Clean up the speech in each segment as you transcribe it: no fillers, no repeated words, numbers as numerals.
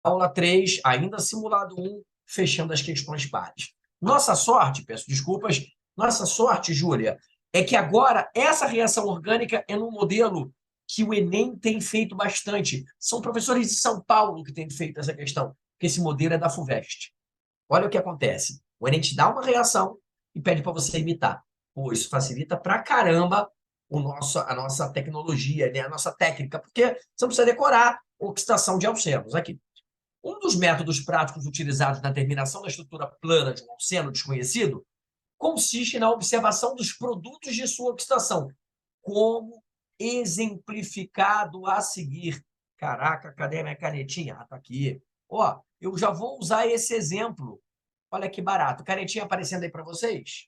Aula 3, ainda simulado 1, fechando as questões pares. Nossa sorte, peço desculpas, nossa sorte, Júlia, é que agora essa reação orgânica é num modelo que o Enem tem feito bastante. São professores de São Paulo que têm feito essa questão, porque esse modelo é da FUVEST. Olha o que acontece. O Enem te dá uma reação e pede para você imitar. Pô, isso facilita pra caramba a nossa tecnologia, né? A nossa técnica, porque você não precisa decorar oxidação de alcenos. Aqui. Um dos métodos práticos utilizados na terminação da estrutura plana de um alceno desconhecido consiste na observação dos produtos de sua oxidação, como exemplificado a seguir. Caraca, cadê a minha canetinha? Ah, tá aqui. Ó, eu já vou usar esse exemplo. Olha que barato. Canetinha aparecendo aí para vocês?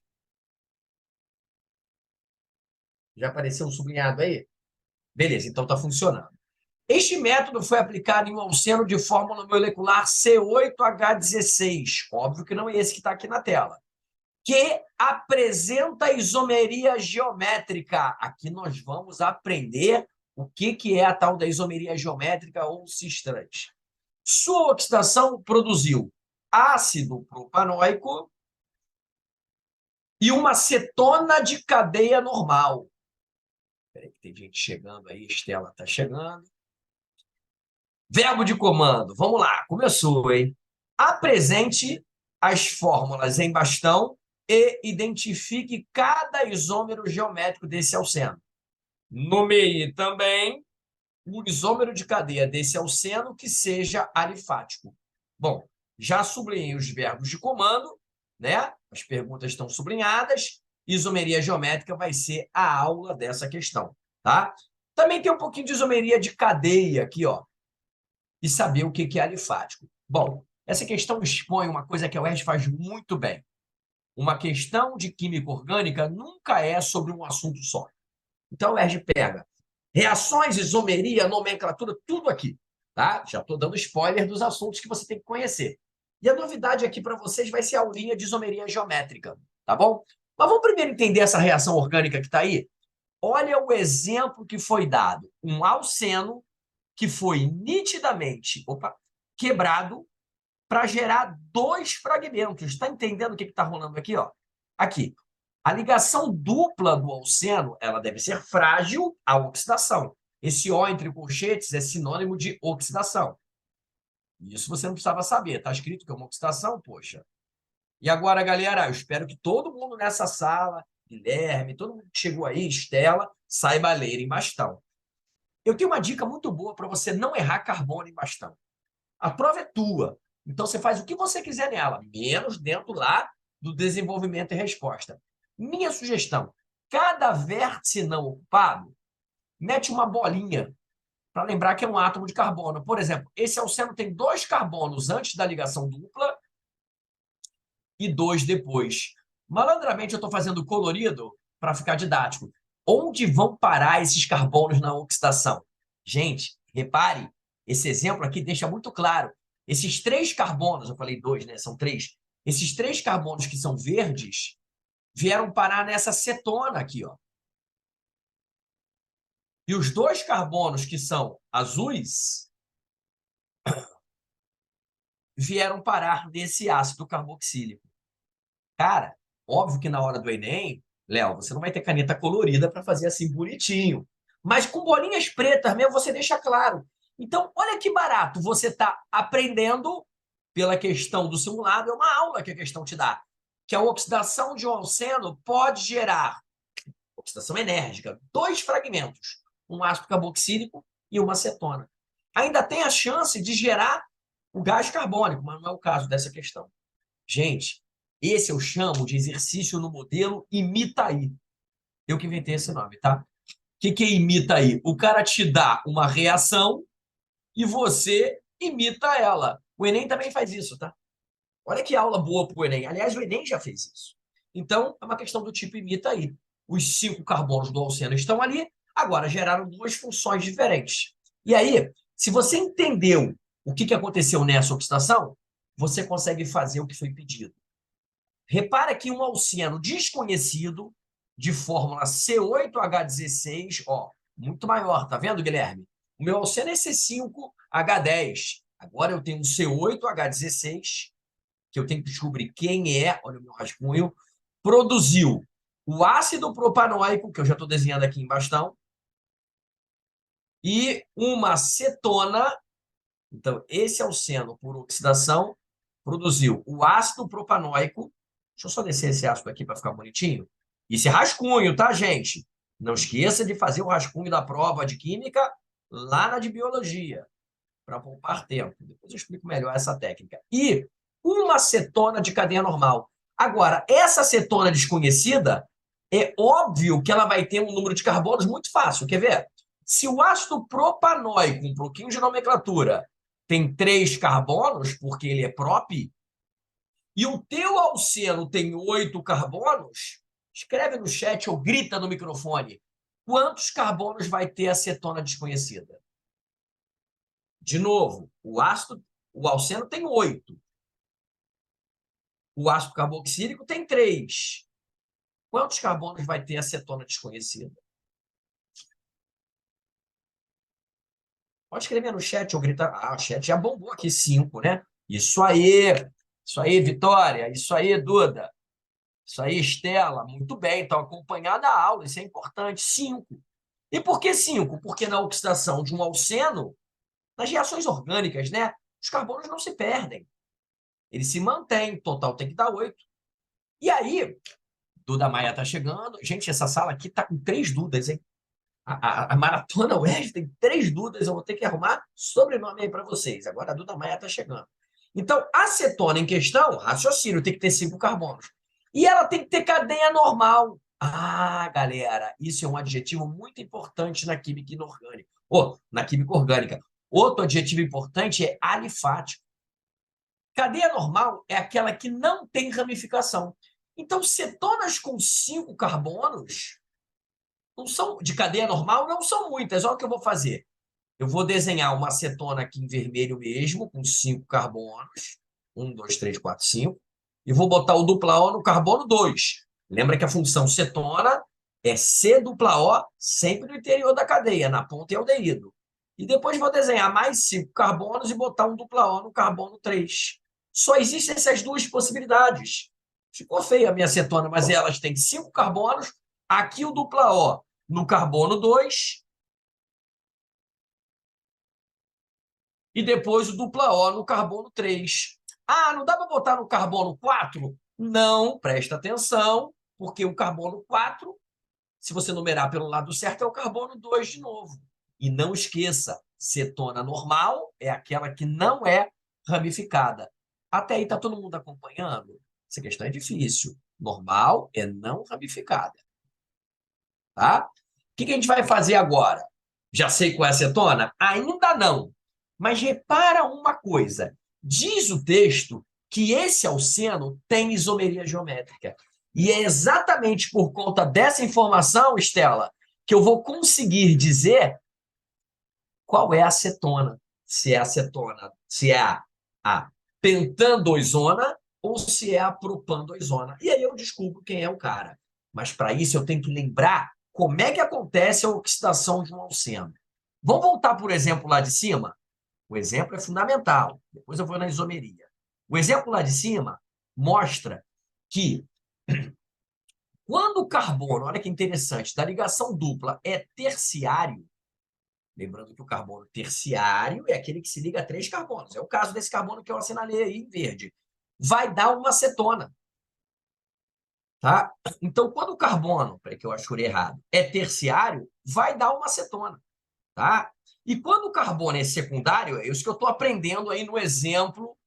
Já apareceu sublinhado aí? Beleza, então está funcionando. Este método foi aplicado em um alceno de fórmula molecular C8H16, óbvio que não é esse que está aqui na tela, que apresenta isomeria geométrica. Aqui nós vamos aprender o que é a tal da isomeria geométrica ou cis-trans. Sua oxidação produziu ácido propanoico e uma cetona de cadeia normal. Espera aí que tem gente chegando aí, Estela está chegando. Verbo de comando, vamos lá, começou, hein? Apresente as fórmulas em bastão e identifique cada isômero geométrico desse alceno. Nomeie também o isômero de cadeia desse alceno que seja alifático. Bom, já sublinhei os verbos de comando, né? As perguntas estão sublinhadas. Isomeria geométrica vai ser a aula dessa questão, tá? Também tem um pouquinho de isomeria de cadeia aqui, ó, e saber o que é alifático. Bom, essa questão expõe uma coisa que a UERJ faz muito bem. Uma questão de química orgânica nunca é sobre um assunto só. Então, a UERJ pega reações, isomeria, nomenclatura, tudo aqui. Tá? Já estou dando spoiler dos assuntos que você tem que conhecer. E a novidade aqui para vocês vai ser a aulinha de isomeria geométrica. Tá bom? Mas vamos primeiro entender essa reação orgânica que está aí? Olha o exemplo que foi dado. Um alceno que foi nitidamente quebrado para gerar dois fragmentos. Está entendendo o que está rolando aqui? Ó? Aqui. A ligação dupla do alceno ela deve ser frágil à oxidação. Esse O entre colchetes é sinônimo de oxidação. Isso você não precisava saber. Está escrito que é uma oxidação, poxa. E agora, galera, eu espero que todo mundo nessa sala, Guilherme, todo mundo que chegou aí, Estela, saiba ler em bastão. Eu tenho uma dica muito boa para você não errar carbono em bastão. A prova é tua. Então, você faz o que você quiser nela, menos dentro lá do desenvolvimento e resposta. Minha sugestão, cada vértice não ocupado, mete uma bolinha para lembrar que é um átomo de carbono. Por exemplo, esse alceno tem 2 carbonos antes da ligação dupla e 2 depois. Malandramente, eu estou fazendo colorido para ficar didático. Onde vão parar esses carbonos na oxidação? Gente, repare, esse exemplo aqui deixa muito claro. Esses 3 carbonos, eu falei 2, né? São 3. Esses 3 carbonos que são verdes vieram parar nessa cetona aqui, ó. E os 2 carbonos que são azuis vieram parar nesse ácido carboxílico. Cara, óbvio que na hora do Enem, Léo, você não vai ter caneta colorida para fazer assim bonitinho. Mas com bolinhas pretas mesmo, você deixa claro. Então, olha que barato. Você está aprendendo pela questão do simulado, é uma aula que a questão te dá, que a oxidação de um alceno pode gerar, oxidação enérgica, 2 fragmentos, um ácido carboxílico e uma cetona. Ainda tem a chance de gerar o gás carbônico, mas não é o caso dessa questão. Gente, esse eu chamo de exercício no modelo Imita-aí. Eu que inventei esse nome, tá? O que é Imita-aí? O cara te dá uma reação e você imita ela. O Enem também faz isso, tá? Olha que aula boa para o Enem. Aliás, o Enem já fez isso. Então, é uma questão do tipo imita-aí. Os 5 carbonos do alceno estão ali, agora geraram 2 funções diferentes. E aí, se você entendeu o que aconteceu nessa oxidação, você consegue fazer o que foi pedido. Repara que um alceno desconhecido de fórmula C8H16, ó, muito maior, tá vendo, Guilherme? O meu alceno é C5H10. Agora eu tenho um C8H16, que eu tenho que descobrir quem é, olha o meu rascunho, produziu o ácido propanóico, que eu já estou desenhando aqui em bastão, e uma cetona. Então, esse alceno por oxidação produziu o ácido propanóico. Deixa eu só descer esse ácido aqui para ficar bonitinho. Isso é rascunho, tá, gente? Não esqueça de fazer o rascunho da prova de química lá na de biologia, para poupar tempo. Depois eu explico melhor essa técnica. E uma cetona de cadeia normal. Agora, essa cetona desconhecida, é óbvio que ela vai ter um número de carbonos muito fácil. Quer ver? Se o ácido propanóico, um pouquinho de nomenclatura, tem 3 carbonos, porque ele é prop, e o teu alceno tem 8 carbonos, escreve no chat ou grita no microfone. Quantos carbonos vai ter a cetona desconhecida? De novo, o alceno tem 8. O ácido carboxílico tem 3. Quantos carbonos vai ter a cetona desconhecida? Pode escrever no chat ou gritar. Ah, o chat já bombou aqui 5, né? Isso aí, Vitória. Isso aí, Duda. Isso aí, Estela. Muito bem, então acompanhada a aula. Isso é importante. 5. E por que 5? Porque na oxidação de um alceno, nas reações orgânicas, né? Os carbonos não se perdem. Eles se mantêm. Total tem que dar 8. E aí, Duda Maia está chegando. Gente, essa sala aqui está com 3 Dudas, hein? A Maratona Oeste tem 3 Dudas. Eu vou ter que arrumar sobrenome aí para vocês. Agora a Duda Maia está chegando. Então, a cetona em questão, raciocínio, tem que ter 5 carbonos. E ela tem que ter cadeia normal. Ah, galera, isso é um adjetivo muito importante na química inorgânica. Ou, na química orgânica. Outro adjetivo importante é alifático. Cadeia normal é aquela que não tem ramificação. Então, cetonas com 5 carbonos não são de cadeia normal, não são muitas. Olha o que eu vou fazer. Eu vou desenhar uma cetona aqui em vermelho mesmo, com 5 carbonos. 1, 2, 3, 4, 5. E vou botar o dupla O no carbono 2. Lembra que a função cetona é C dupla O, sempre no interior da cadeia, na ponta é aldeído. E depois vou desenhar mais 5 carbonos e botar um dupla O no carbono 3. Só existem essas duas possibilidades. Ficou feia a minha cetona, mas elas têm 5 carbonos. Aqui o dupla O no carbono 2 e depois o dupla O no carbono 3. Ah, não dá para botar no carbono 4? Não, presta atenção, porque o carbono 4, se você numerar pelo lado certo, é o carbono 2 de novo. E não esqueça, cetona normal é aquela que não é ramificada. Até aí está todo mundo acompanhando? Essa questão é difícil. Normal é não ramificada. Tá? O que a gente vai fazer agora? Já sei qual é a cetona? Ainda não. Mas repara uma coisa. Diz o texto que esse alceno tem isomeria geométrica. E é exatamente por conta dessa informação, Estela, que eu vou conseguir dizer qual é a cetona. Se é a cetona, se é a pentandoizona ou se é a propandoizona. E aí eu descubro quem é o cara. Mas para isso eu tenho que lembrar como é que acontece a oxidação de um alceno. Vamos voltar, por exemplo, lá de cima? O exemplo é fundamental. Depois eu vou na isomeria. O exemplo lá de cima mostra que quando o carbono, olha que interessante, da ligação dupla é terciário, lembrando que o carbono terciário é aquele que se liga a 3 carbonos. É o caso desse carbono que eu assinalei aí em verde. Vai dar uma cetona. Tá? Então, quando o carbono, peraí que eu acho que eu errei errado, é terciário, vai dar uma cetona. Tá? E quando o carbono é secundário, é isso que eu estou aprendendo aí no exemplo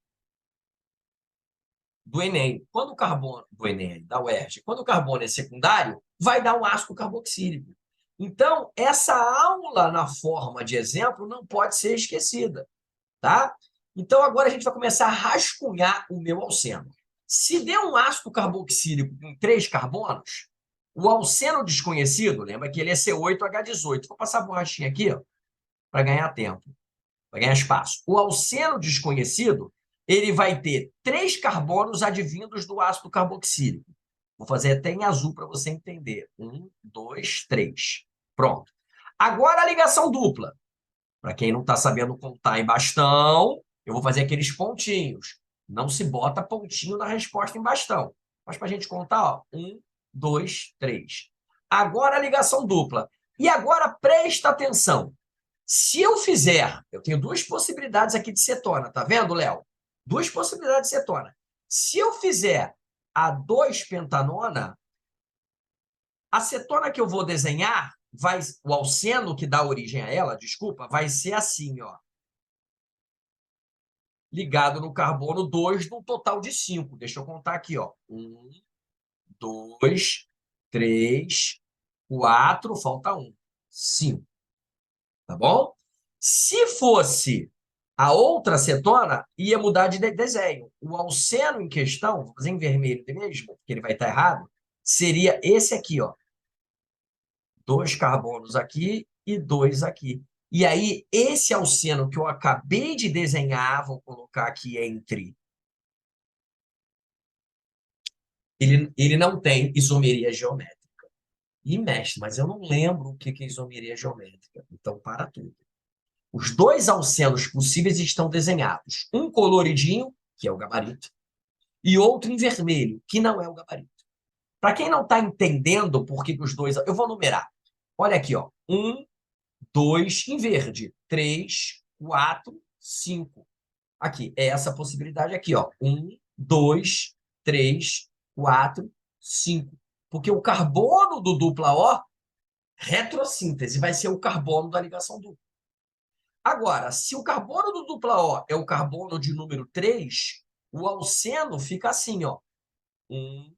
do Enem. Quando o carbono, do Enem, da UERJ, quando o carbono é secundário, vai dar um ácido carboxílico. Então, essa aula na forma de exemplo não pode ser esquecida. Tá? Então, agora a gente vai começar a rascunhar o meu alceno. Se der um ácido carboxílico com 3 carbonos, o alceno desconhecido, lembra que ele é C8H18. Vou passar a borrachinha aqui para ganhar tempo, para ganhar espaço. O alceno desconhecido, ele vai ter 3 carbonos advindos do ácido carboxílico. Vou fazer até em azul para você entender. 1, 2, 3. Pronto. Agora a ligação dupla. Para quem não está sabendo contar em bastão, eu vou fazer aqueles pontinhos. Não se bota pontinho na resposta em bastão. Mas para a gente contar, ó, 1, 2, 3. Agora a ligação dupla. E agora presta atenção. Se eu fizer, eu tenho duas possibilidades aqui de cetona, tá vendo, Léo? Duas possibilidades de cetona. Se eu fizer a 2-pentanona, a cetona que eu vou desenhar, o alceno que dá origem a ela, desculpa, vai ser assim, ó. Ligado no carbono 2, num total de 5. Deixa eu contar aqui, ó. 1, 2, 3, 4, falta 1. 5. Tá bom? Se fosse a outra cetona, ia mudar de desenho. O alceno em questão, vou fazer em vermelho mesmo, porque ele vai estar errado, seria esse aqui, ó. 2 carbonos aqui e 2 aqui. E aí, esse alceno que eu acabei de desenhar, vou colocar aqui entre... Ele não tem isomeria geométrica. E, mestre, mas eu não lembro o que é isomeria geométrica. Então, para tudo. Os dois alcenos possíveis estão desenhados. Um coloridinho, que é o gabarito, e outro em vermelho, que não é o gabarito. Para quem não está entendendo por que os dois... Eu vou numerar. Olha aqui, ó. 1, 2 em verde. 3, 4, 5. Aqui, é essa possibilidade aqui, ó. 1, 2, 3, 4, 5. Porque o carbono do dupla O, retrossíntese, vai ser o carbono da ligação dupla. Agora, se o carbono do dupla O é o carbono de número 3, o alceno fica assim, ó. 1,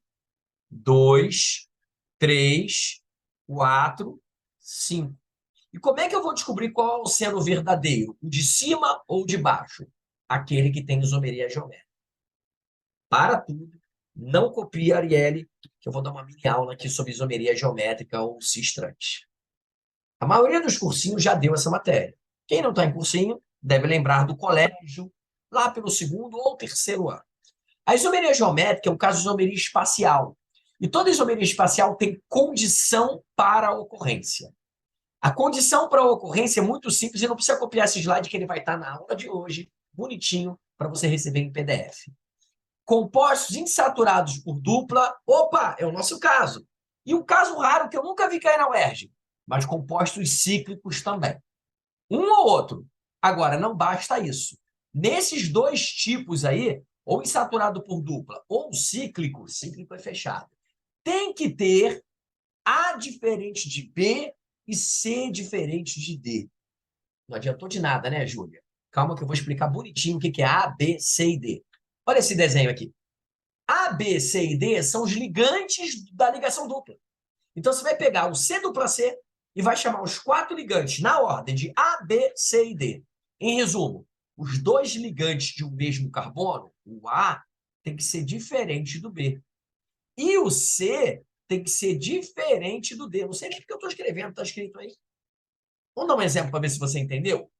2, 3, 4, 5. E como é que eu vou descobrir qual é o alceno verdadeiro? O de cima ou o de baixo? Aquele que tem isomeria geométrica. Para tudo, não copie a Arielle, que eu vou dar uma mini aula aqui sobre isomeria geométrica ou cis-trans. A maioria dos cursinhos já deu essa matéria. Quem não está em cursinho deve lembrar do colégio, lá pelo 2º ou 3º ano. A isomeria geométrica é um caso de isomeria espacial. E toda isomeria espacial tem condição para a ocorrência. A condição para a ocorrência é muito simples e não precisa copiar esse slide que ele vai estar na aula de hoje, bonitinho, para você receber em PDF. Compostos insaturados por dupla, opa, é o nosso caso. E um caso raro que eu nunca vi cair na UERJ, mas compostos cíclicos também. Um ou outro. Agora, não basta isso. Nesses dois tipos aí, ou insaturado por dupla ou cíclico é fechado, tem que ter A diferente de B e C diferente de D. Não adiantou de nada, né, Júlia? Calma que eu vou explicar bonitinho o que é A, B, C e D. Olha esse desenho aqui. A, B, C e D são os ligantes da ligação dupla. Então, você vai pegar o C dupla C e vai chamar os 4 ligantes na ordem de A, B, C e D. Em resumo, os 2 ligantes de um mesmo carbono, o A, tem que ser diferente do B. E o C tem que ser diferente do D. Não sei nem porque eu estou escrevendo, está escrito aí. Vamos dar um exemplo para ver se você entendeu?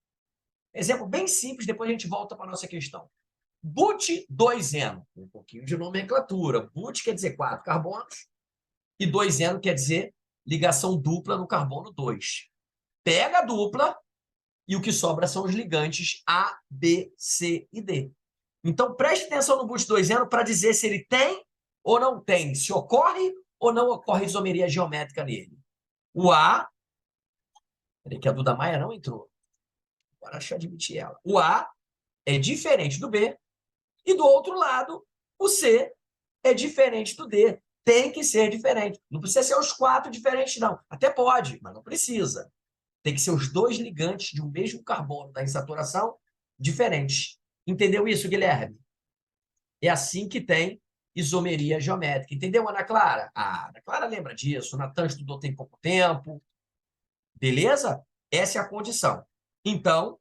Exemplo bem simples, depois a gente volta para a nossa questão. But2N, um pouquinho de nomenclatura. But quer dizer 4 carbonos e 2N quer dizer ligação dupla no carbono 2. Pega a dupla e o que sobra são os ligantes A, B, C e D. Então, preste atenção no but2N para dizer se ele tem ou não tem, se ocorre ou não ocorre isomeria geométrica nele. O A... Peraí que a Duda Maia não entrou. Agora deixa eu admitir ela. O A é diferente do B e, do outro lado, o C é diferente do D. Tem que ser diferente. Não precisa ser os 4 diferentes, não. Até pode, mas não precisa. Tem que ser os 2 ligantes de um mesmo carbono da insaturação diferentes. Entendeu isso, Guilherme? É assim que tem isomeria geométrica. Entendeu, Ana Clara? Ah, Ana Clara lembra disso. O Natan estudou tem pouco tempo. Beleza? Essa é a condição. Então,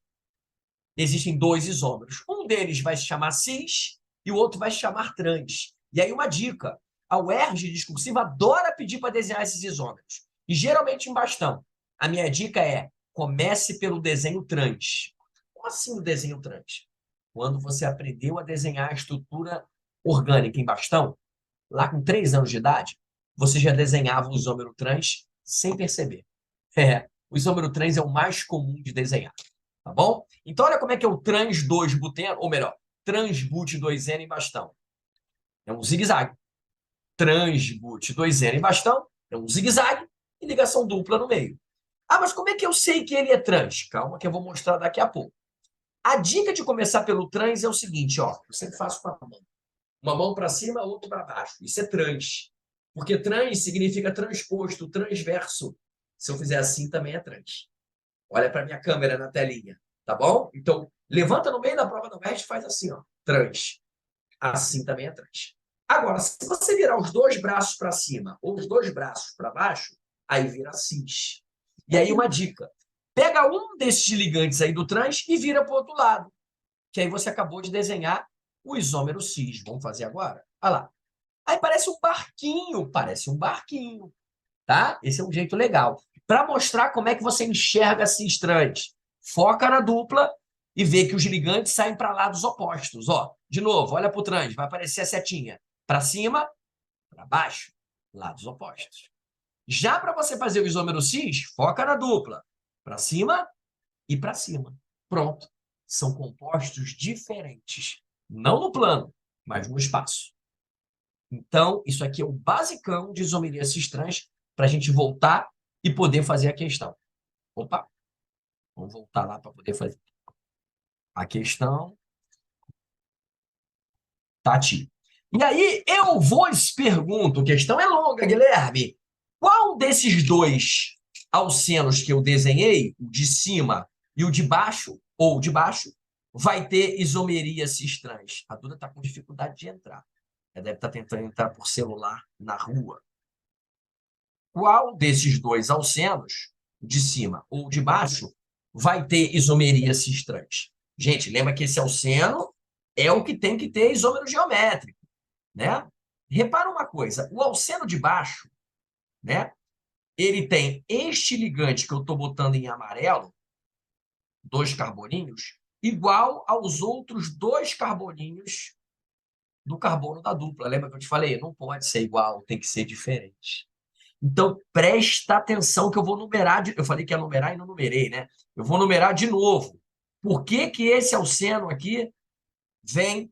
existem 2 isômeros. Um deles vai se chamar cis e o outro vai se chamar trans. E aí uma dica. A UERJ discursiva adora pedir para desenhar esses isômeros. E geralmente em bastão. A minha dica é: comece pelo desenho trans. Como assim o desenho trans? Quando você aprendeu a desenhar a estrutura orgânica em bastão, lá com 3 anos de idade, você já desenhava o isômero trans sem perceber. O isômero trans é o mais comum de desenhar. Tá bom? Então, olha como é que é o trans-2-buteno, ou melhor, trans-but-2-eno em bastão. É um zigue-zague. Trans-but-2-eno em bastão é um zigue-zague e ligação dupla no meio. Ah, mas como é que eu sei que ele é trans? Calma que eu vou mostrar daqui a pouco. A dica de começar pelo trans é o seguinte, ó, eu sempre faço com a mão. Uma mão para cima, outra para baixo. Isso é trans. Porque trans significa transposto, transverso. Se eu fizer assim, também é trans. Olha para minha câmera na telinha, tá bom? Então, levanta no meio da prova do mestre e faz assim, ó, trans. Assim também é trans. Agora, se você virar os dois braços para cima ou os dois braços para baixo, aí vira cis. E aí uma dica. Pega um desses ligantes aí do trans e vira para o outro lado. Que aí você acabou de desenhar o isômero cis. Vamos fazer agora? Olha lá. Aí parece um barquinho, tá? Esse é um jeito legal. Para mostrar como é que você enxerga cis trans. Foca na dupla e vê que os ligantes saem para lados opostos. Ó, de novo, olha para o trans, vai aparecer a setinha. Para cima, para baixo, lados opostos. Já para você fazer o isômero cis, foca na dupla. Para cima e para cima. Pronto. São compostos diferentes. Não no plano, mas no espaço. Então, isso aqui é o basicão de isomeria cis trans para a gente voltar e poder fazer a questão. Opa, vamos voltar lá para poder fazer a questão. Tati. E aí, eu vos pergunto, a questão é longa, Guilherme. Qual desses dois alcenos que eu desenhei, o de cima e o de baixo, ou de baixo, vai ter isomeria cis trans? A Duda está com dificuldade de entrar. Ela deve estar tentando entrar por celular na rua. Qual desses dois alcenos, de cima ou de baixo, vai ter isomeria cis trans? Gente, lembra que esse alceno é o que tem que ter isômero geométrico, né? Repara uma coisa, o alceno de baixo, né? Ele tem este ligante que eu estou botando em amarelo, 2 carboninhos, igual aos outros 2 carboninhos do carbono da dupla. Lembra que eu te falei? Não pode ser igual, tem que ser diferente. Então, presta atenção que eu vou numerar. Eu falei que ia numerar e não numerei, né? Eu vou numerar de novo. Por que que esse alceno aqui vem...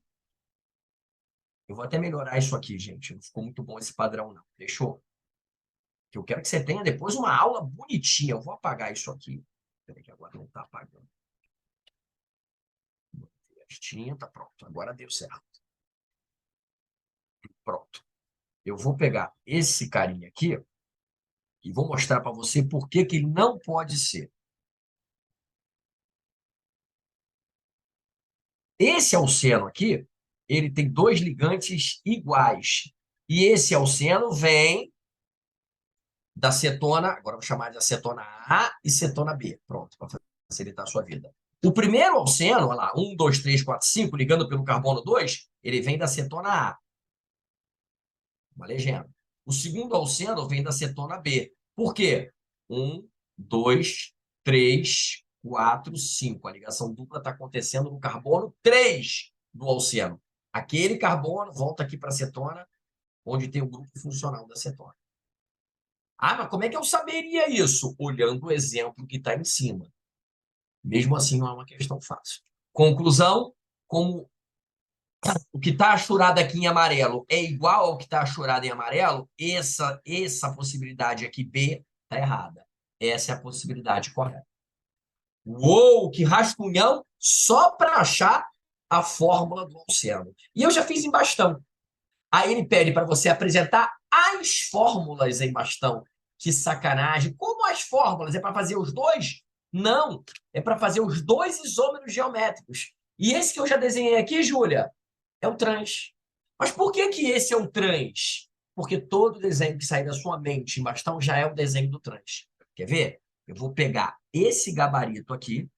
Eu vou até melhorar isso aqui, gente. Não ficou muito bom esse padrão, não. Deixou? Que eu quero que você tenha depois uma aula bonitinha. Eu vou apagar isso aqui. Peraí que agora não está apagando. As tintas, pronto. Agora deu certo. Pronto. Eu vou pegar esse carinha aqui e vou mostrar para você por que que ele não pode ser. Esse alceno aqui, ele tem 2 ligantes iguais. E esse alceno vem da cetona, agora eu vou chamar de acetona A e cetona B. Pronto, para facilitar a sua vida. O primeiro alceno, olha lá, 1, 2, 3, 4, 5, ligando pelo carbono 2, ele vem da cetona A. Uma legenda. O segundo alceno vem da cetona B. Por quê? 1, 2, 3, 4, 5. A ligação dupla está acontecendo no carbono 3 do alceno. Aquele carbono volta aqui para a cetona, onde tem o grupo funcional da cetona. Ah, mas como é que eu saberia isso? Olhando o exemplo que está em cima. Mesmo assim, não é uma questão fácil. Conclusão, como o que está achurado aqui em amarelo é igual ao que está achurado em amarelo, essa possibilidade aqui, B, está errada. Essa é a possibilidade correta. Uou, que rascunhão só para achar a fórmula do alceno. E eu já fiz em bastão. Aí ele pede para você apresentar as fórmulas em bastão. Que sacanagem. Como as fórmulas? É para fazer os dois? Não, é para fazer os 2 isômeros geométricos. E esse que eu já desenhei aqui, Júlia, é o trans. Mas por que que esse é o trans? Porque todo desenho que sair da sua mente em bastão já é o desenho do trans. Quer ver? Eu vou pegar esse gabarito aqui,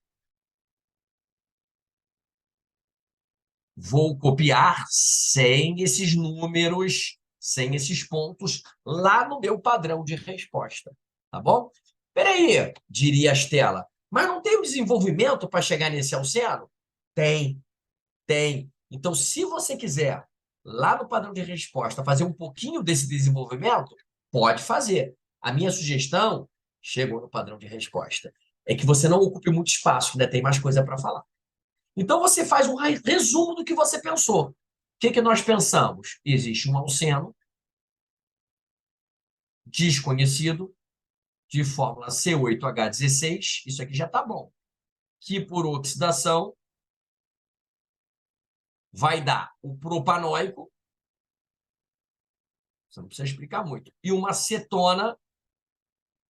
vou copiar sem esses números, sem esses pontos, lá no meu padrão de resposta. Tá bom? Peraí, diria a Estela, mas não tem um desenvolvimento para chegar nesse alceno? Tem, tem. Então, se você quiser, lá no padrão de resposta, fazer um pouquinho desse desenvolvimento, pode fazer. A minha sugestão chegou no padrão de resposta. É que você não ocupe muito espaço, ainda tem mais coisa para falar. Então, você faz um resumo do que você pensou. O que nós pensamos? Existe um alceno desconhecido de fórmula C8H16, isso aqui já está bom, que por oxidação vai dar o propanóico, você não precisa explicar muito, e uma cetona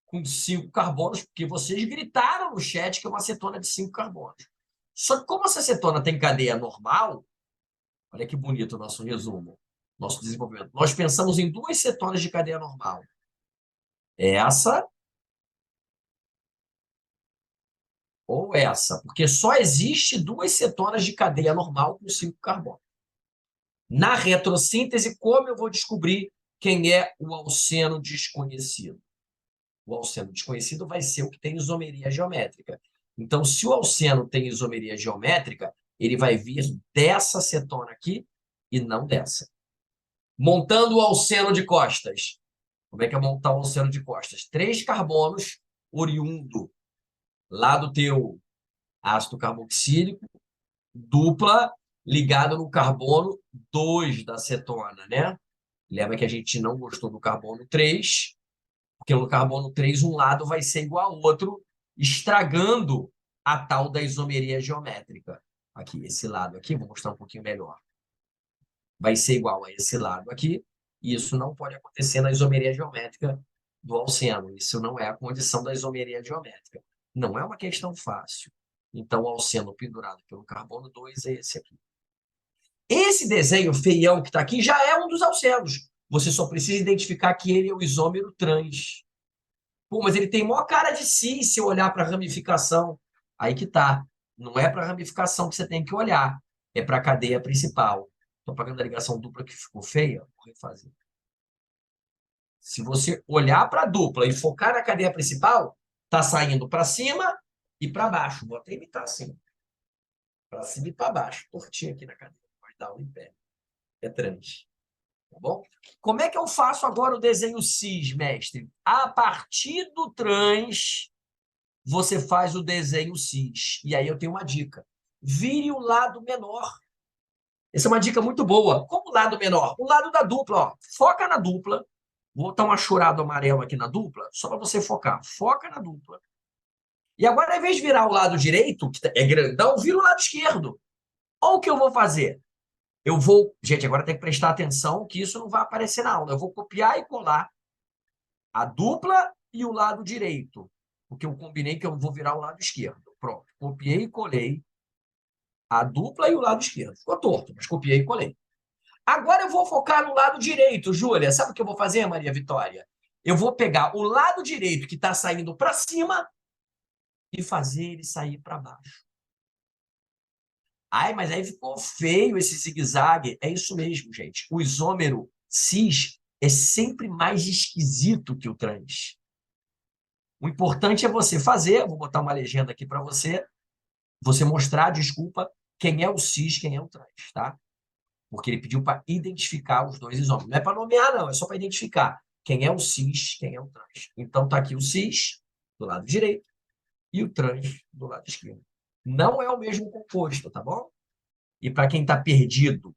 com 5 carbonos, porque vocês gritaram no chat que é uma cetona de 5 carbonos. Só que como essa cetona tem cadeia normal, olha que bonito o nosso resumo, nosso desenvolvimento. Nós pensamos em 2 cetonas de cadeia normal. Essa ou essa, porque só existe 2 cetonas de cadeia normal com 5 carbonos. Na retrossíntese, como eu vou descobrir quem é o alceno desconhecido? O alceno desconhecido vai ser o que tem isomeria geométrica. Então, se o alceno tem isomeria geométrica, ele vai vir dessa cetona aqui e não dessa. Montando o alceno de costas. Como é que é montar o alceno de costas? 3 carbonos oriundo lá do teu ácido carboxílico, dupla, ligado no carbono 2 da cetona, né? Lembra que a gente não gostou do carbono 3, porque no carbono 3 um lado vai ser igual ao outro, estragando a tal da isomeria geométrica. Aqui, esse lado aqui, vou mostrar um pouquinho melhor. Vai ser igual a esse lado aqui, e isso não pode acontecer na isomeria geométrica do alceno. Isso não é a condição da isomeria geométrica. Não é uma questão fácil. Então, o alceno pendurado pelo carbono 2 é esse aqui. Esse desenho feião que está aqui já é um dos alcenos. Você só precisa identificar que ele é o isômero trans. Pô, mas ele tem maior cara de si se eu olhar para a ramificação. Aí que tá. Não é para a ramificação que você tem que olhar. É para a cadeia principal. Estou pagando a ligação dupla que ficou feia. Vou refazer. Se você olhar para a dupla e focar na cadeia principal, está saindo para cima e para baixo. Vou até imitar assim. Para cima e para baixo. Tortinho aqui na cadeia. Pode dar um em pé. É trans. Tá bom? Como é que eu faço agora o desenho cis, mestre? A partir do trans, você faz o desenho cis. E aí eu tenho uma dica. Vire o lado menor. Essa é uma dica muito boa. Como o lado menor? O lado da dupla. Ó. Foca na dupla. Vou botar um achurado amarelo aqui na dupla, só para você focar. Foca na dupla. E agora, ao invés de virar o lado direito, que é grandão, vira o lado esquerdo. Olha o que eu vou fazer. Eu vou... Gente, agora tem que prestar atenção que isso não vai aparecer na aula. Eu vou copiar e colar a dupla e o lado direito. Porque eu combinei que eu vou virar o lado esquerdo. Pronto. Copiei e colei a dupla e o lado esquerdo. Ficou torto, mas copiei e colei. Agora eu vou focar no lado direito, Júlia. Sabe o que eu vou fazer, Maria Vitória? Eu vou pegar o lado direito que está saindo para cima e fazer ele sair para baixo. Ai, mas aí ficou feio esse zigue-zague. É isso mesmo, gente. O isômero cis é sempre mais esquisito que o trans. O importante é você fazer, vou botar uma legenda aqui para você mostrar, desculpa, quem é o cis, quem é o trans, tá? Porque ele pediu para identificar os 2 isômeros. Não é para nomear, não, é só para identificar quem é o cis, quem é o trans. Então, está aqui o cis, do lado direito, e o trans, do lado esquerdo. Não é o mesmo composto, tá bom? E para quem está perdido,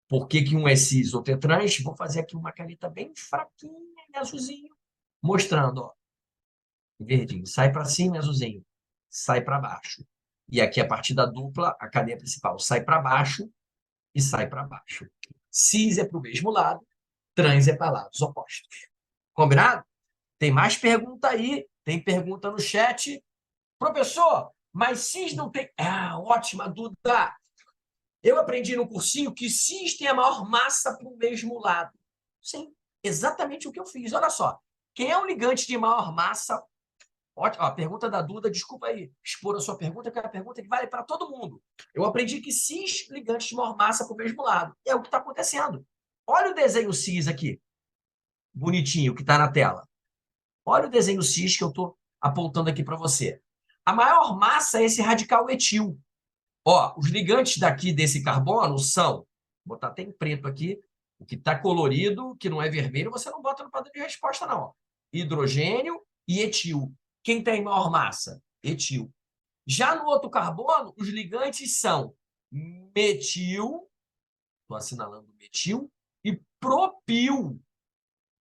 por que um é cis, outro é trans, vou fazer aqui uma caneta bem fraquinha em azulzinho, mostrando, ó. Verdinho, sai para cima, azulzinho, sai para baixo. E aqui, a partir da dupla, a cadeia principal sai para baixo e sai para baixo. Cis é para o mesmo lado, trans é para lados opostos. Combinado? Tem mais pergunta aí, tem pergunta no chat. Professor, mas cis não tem... Ah, ótima, Duda! Eu aprendi no cursinho que cis tem a maior massa para o mesmo lado. Sim, exatamente o que eu fiz. Olha só, quem é o ligante de maior massa? Ótimo, a pergunta da Duda, desculpa aí expor a sua pergunta, que é uma pergunta que vale para todo mundo. Eu aprendi que cis ligantes de maior massa para o mesmo lado. É o que está acontecendo. Olha o desenho cis aqui, bonitinho, que está na tela. Olha o desenho cis que eu estou apontando aqui para você. A maior massa é esse radical etil. Ó, os ligantes daqui desse carbono são, vou botar até em preto aqui, o que está colorido, que não é vermelho, você não bota no padrão de resposta, não. Hidrogênio e etil. Quem tem maior massa? etil. Já no outro carbono, os ligantes são metil, estou assinalando metil, e propil.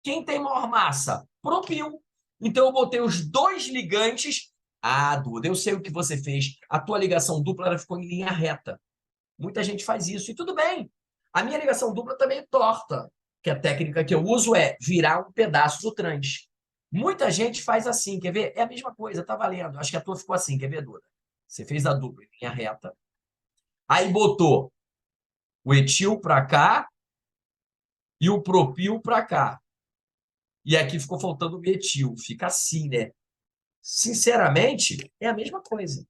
Quem tem maior massa? Propil. Então, eu botei os dois ligantes. Ah, Duda, eu sei o que você fez. A tua ligação dupla ela ficou em linha reta. Muita gente faz isso, e tudo bem. A minha ligação dupla também é torta, que a técnica que eu uso é virar um pedaço do trans. Muita gente faz assim, quer ver? É a mesma coisa, tá valendo. Acho que a tua ficou assim, quer ver, Duda? Você fez a dupla em linha reta, aí botou o etil para cá e o propil para cá. E aqui ficou faltando o metil. Fica assim, né? Sinceramente, é a mesma coisa.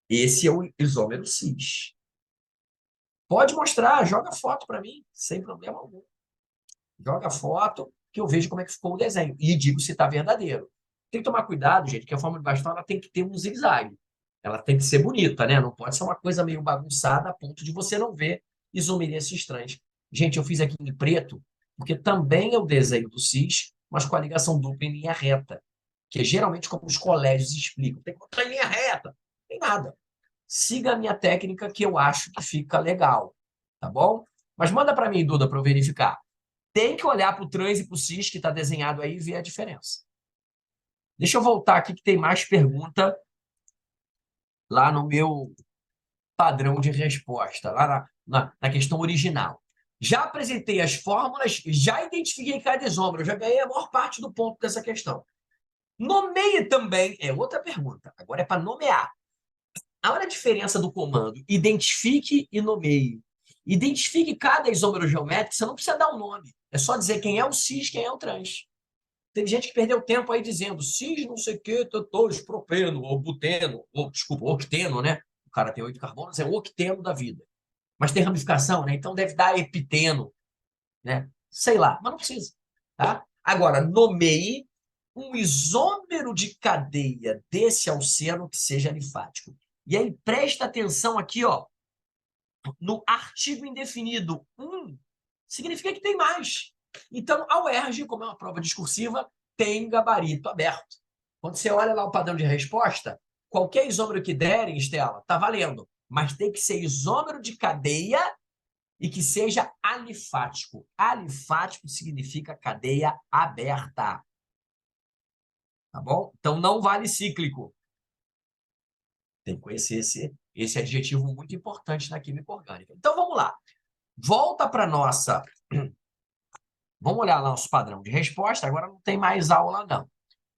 Esse é o isômero cis. Pode mostrar, joga foto para mim, sem problema algum. Joga foto que eu vejo como é que ficou o desenho. E digo se está verdadeiro. Tem que tomar cuidado, gente, que a forma de bastão ela tem que ter um zigue-zague. Ela tem que ser bonita, né? Não pode ser uma coisa meio bagunçada a ponto de você não ver isomerias estranhas. Gente, eu fiz aqui em preto, porque também é o desenho do cis, mas com a ligação dupla em linha reta. Que é geralmente como os colégios explicam. Tem que botar em linha reta. Não tem nada. Siga a minha técnica que eu acho que fica legal. Tá bom? Mas manda para mim, Duda, para eu verificar. Tem que olhar para o trans e para o cis que está desenhado aí e ver a diferença. Deixa eu voltar aqui que tem mais pergunta lá no meu padrão de resposta, lá na questão original. Já apresentei as fórmulas, já identifiquei cada isômero, já ganhei a maior parte do ponto dessa questão. Nomeie também, é outra pergunta, agora é para nomear. Olha a diferença do comando, identifique e nomeie. Identifique cada isômero geométrico, você não precisa dar um nome, é só dizer quem é o cis, quem é o trans. Tem gente que perdeu tempo aí dizendo cis não sei o que, todos propeno, ou buteno, ou, desculpa, octeno, né? O cara tem 8 carbonos, é o octeno da vida. Mas tem ramificação, né? Então deve dar epiteno, né? Sei lá, mas não precisa, tá? Agora, nomeie um isômero de cadeia desse alceno que seja alifático. E aí, presta atenção aqui, ó, no artigo indefinido. Significa que tem mais. Então, a UERJ, como é uma prova discursiva, tem gabarito aberto. Quando você olha lá o padrão de resposta, qualquer isômero que derem, Estela, está valendo. Mas tem que ser isômero de cadeia e que seja alifático. Alifático significa cadeia aberta. Tá bom? Então, não vale cíclico. Tem que conhecer esse adjetivo muito importante na química orgânica. Então, vamos lá. Volta para nossa... Vamos olhar lá nosso padrão de resposta. Agora não tem mais aula, não.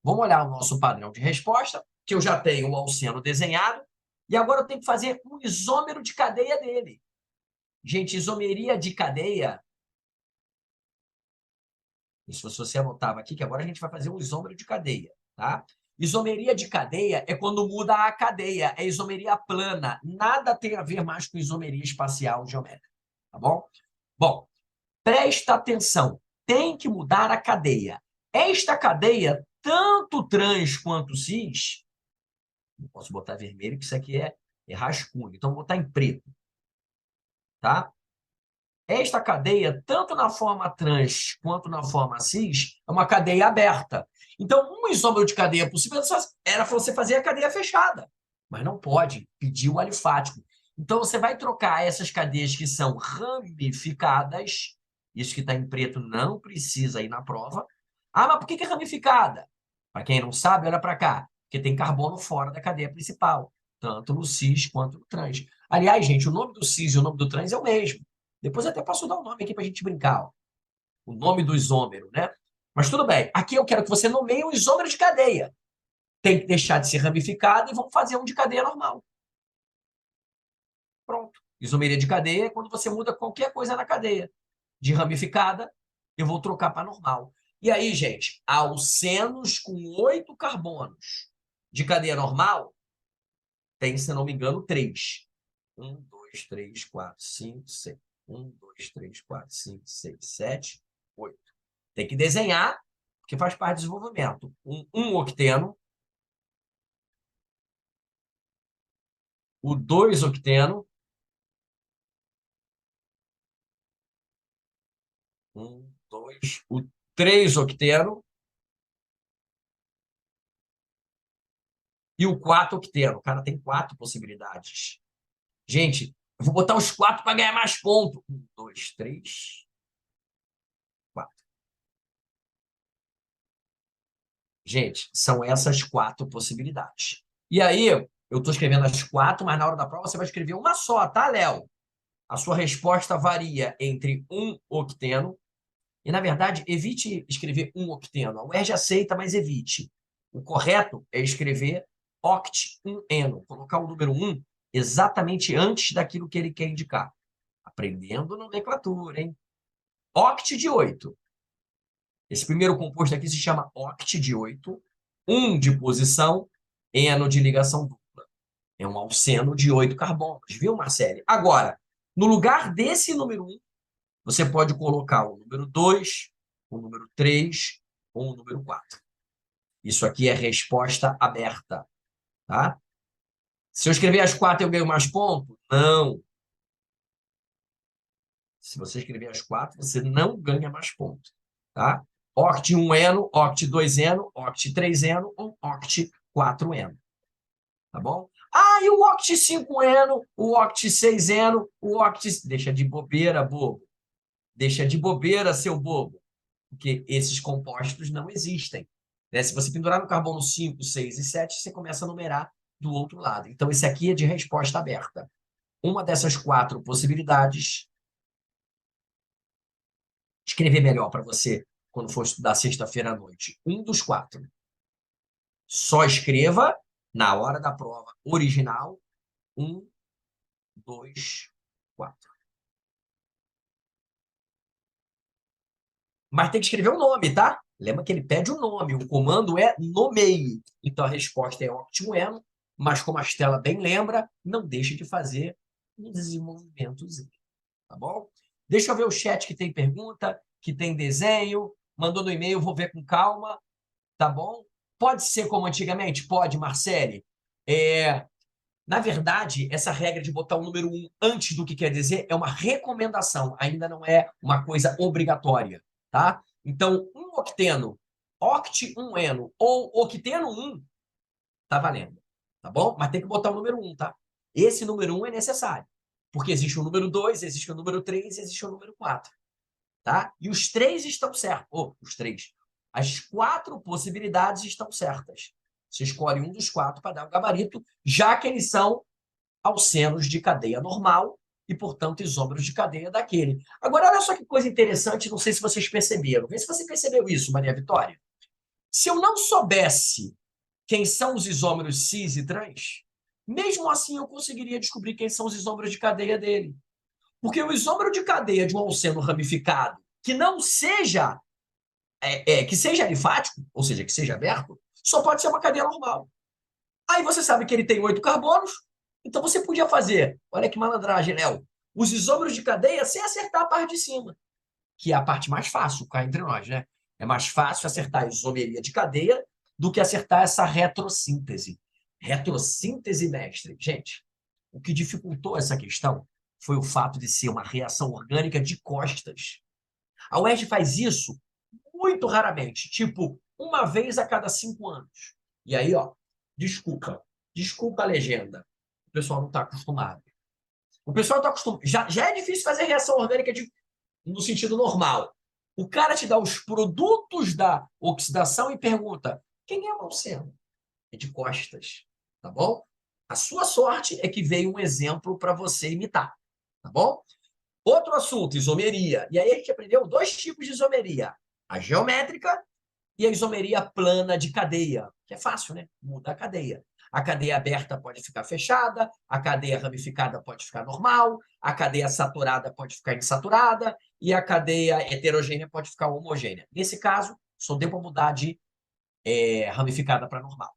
Vamos olhar o nosso padrão de resposta, que eu já tenho o alceno desenhado, e agora eu tenho que fazer um isômero de cadeia dele. Gente, isomeria de cadeia... Isso se você anotava aqui, que agora a gente vai fazer um isômero de cadeia, tá? Isomeria de cadeia é quando muda a cadeia, é isomeria plana. Nada tem a ver mais com isomeria espacial geométrica, tá bom? Bom, presta atenção, tem que mudar a cadeia. Esta cadeia, tanto trans quanto cis, não posso botar vermelho, que isso aqui é rascunho, então vou botar em preto, tá? Esta cadeia, tanto na forma trans quanto na forma cis, é uma cadeia aberta. Então, um isômero de cadeia possível era você fazer a cadeia fechada, mas não pode pedir o alifático. Então, você vai trocar essas cadeias que são ramificadas, isso que está em preto não precisa ir na prova. Ah, mas por que é ramificada? Para quem não sabe, olha para cá, porque tem carbono fora da cadeia principal, tanto no cis quanto no trans. Aliás, gente, o nome do cis e o nome do trans é o mesmo. Depois eu até posso dar o nome aqui para a gente brincar. Ó. O nome do isômero, né? Mas tudo bem. Aqui eu quero que você nomeie um isômero de cadeia. Tem que deixar de ser ramificado e vamos fazer um de cadeia normal. Pronto. Isomeria de cadeia é quando você muda qualquer coisa na cadeia. De ramificada, eu vou trocar para normal. E aí, gente, alcenos com 8 carbonos de cadeia normal tem, se não me engano, 3. 1, 2, 3, 4, 5, 6. 1, 2, 3, 4, 5, 6, 7, 8. Tem que desenhar, porque faz parte do desenvolvimento. Um octeno, o 2 octeno, 1, 2, o 3 octeno, E o 4-octeno. O cara tem 4 possibilidades. Gente, eu vou botar os 4 para ganhar mais pontos. 1, 2, 3, 4. Gente, são essas 4 possibilidades. E aí, eu estou escrevendo as 4, mas na hora da prova você vai escrever uma só, tá, Léo? A sua resposta varia entre 1 octeno e, na verdade, evite escrever 1 octeno. A UERJ aceita, mas evite. O correto é escrever oct-1-eno, colocar o número 1 exatamente antes daquilo que ele quer indicar. Aprendendo nomenclatura, hein? Oct de 8. Esse primeiro composto aqui se chama oct de 8, 1 de posição, eno de ligação dupla. É um alceno de 8 carbonos, viu, Marcele? Agora, no lugar desse número 1, você pode colocar o número 2, o número 3 ou o número 4. Isso aqui é resposta aberta, tá? Se eu escrever as 4, eu ganho mais pontos? Não. Se você escrever as 4, você não ganha mais pontos, tá? Oct-1-eno, oct-2-eno, oct-3-eno ou oct-4-eno, tá bom? Ah, e o oct-5-eno, o oct-6-eno, o oct... Deixa de bobeira, bobo. Deixa de bobeira, seu bobo. Porque esses compostos não existem, né? Se você pendurar no carbono 5, 6 e 7, você começa a numerar do outro lado. Então, esse aqui é de resposta aberta. Uma dessas 4 possibilidades, escrever melhor para você quando for estudar sexta-feira à noite. Um dos 4. Só escreva, na hora da prova original, 1, 2, 4. Mas tem que escrever o nome, tá? Lembra que ele pede o nome. O comando é nomeie. Então, a resposta é oct-1-eno, mas como a Estela bem lembra, não deixe de fazer um desenvolvimentozinho, tá bom? Deixa eu ver o chat que tem pergunta, que tem desenho. Mandou no e-mail, vou ver com calma, tá bom? Pode ser como antigamente? Pode, Marcele. Na verdade, essa regra de botar o número 1 antes do que quer dizer é uma recomendação, ainda não é uma coisa obrigatória, tá? Então, 1 octeno, oct-1-eno ou octeno 1, tá valendo, tá bom? Mas tem que botar o número 1, tá? Esse número 1 é necessário, porque existe o número 2, existe o número 3, existe o número 4, tá? E os 3 estão certos. Os 3. As 4 possibilidades estão certas. Você escolhe um dos 4 para dar o gabarito, já que eles são alcenos de cadeia normal e, portanto, isômeros de cadeia daquele. Agora, olha só que coisa interessante, não sei se vocês perceberam. Vê se você percebeu isso, Maria Vitória. Se eu não soubesse quem são os isômeros cis e trans, mesmo assim eu conseguiria descobrir quem são os isômeros de cadeia dele. Porque o isômero de cadeia de um alceno ramificado que não seja que seja alifático, ou seja, que seja aberto, só pode ser uma cadeia normal. Aí você sabe que ele tem 8 carbonos, então você podia fazer, olha que malandragem, Léo, os isômeros de cadeia sem acertar a parte de cima, que é a parte mais fácil, cá entre nós, né? É mais fácil acertar a isomeria de cadeia do que acertar essa retrossíntese. Retrossíntese, mestre. Gente, o que dificultou essa questão foi o fato de ser uma reação orgânica de costas. A UERJ faz isso muito raramente, tipo, uma vez a cada 5 anos. E aí, ó, desculpa a legenda. O pessoal não está acostumado. O pessoal está acostumado. Já é difícil fazer reação orgânica no sentido normal. O cara te dá os produtos da oxidação e pergunta: quem é o alceno? É de costas, tá bom? A sua sorte é que veio um exemplo para você imitar, tá bom? Outro assunto, isomeria. E aí a gente aprendeu 2 tipos de isomeria: a geométrica e a isomeria plana de cadeia, que é fácil, né? Muda a cadeia. A cadeia aberta pode ficar fechada, a cadeia ramificada pode ficar normal, a cadeia saturada pode ficar insaturada e a cadeia heterogênea pode ficar homogênea. Nesse caso, só deu para mudar de ramificada para normal.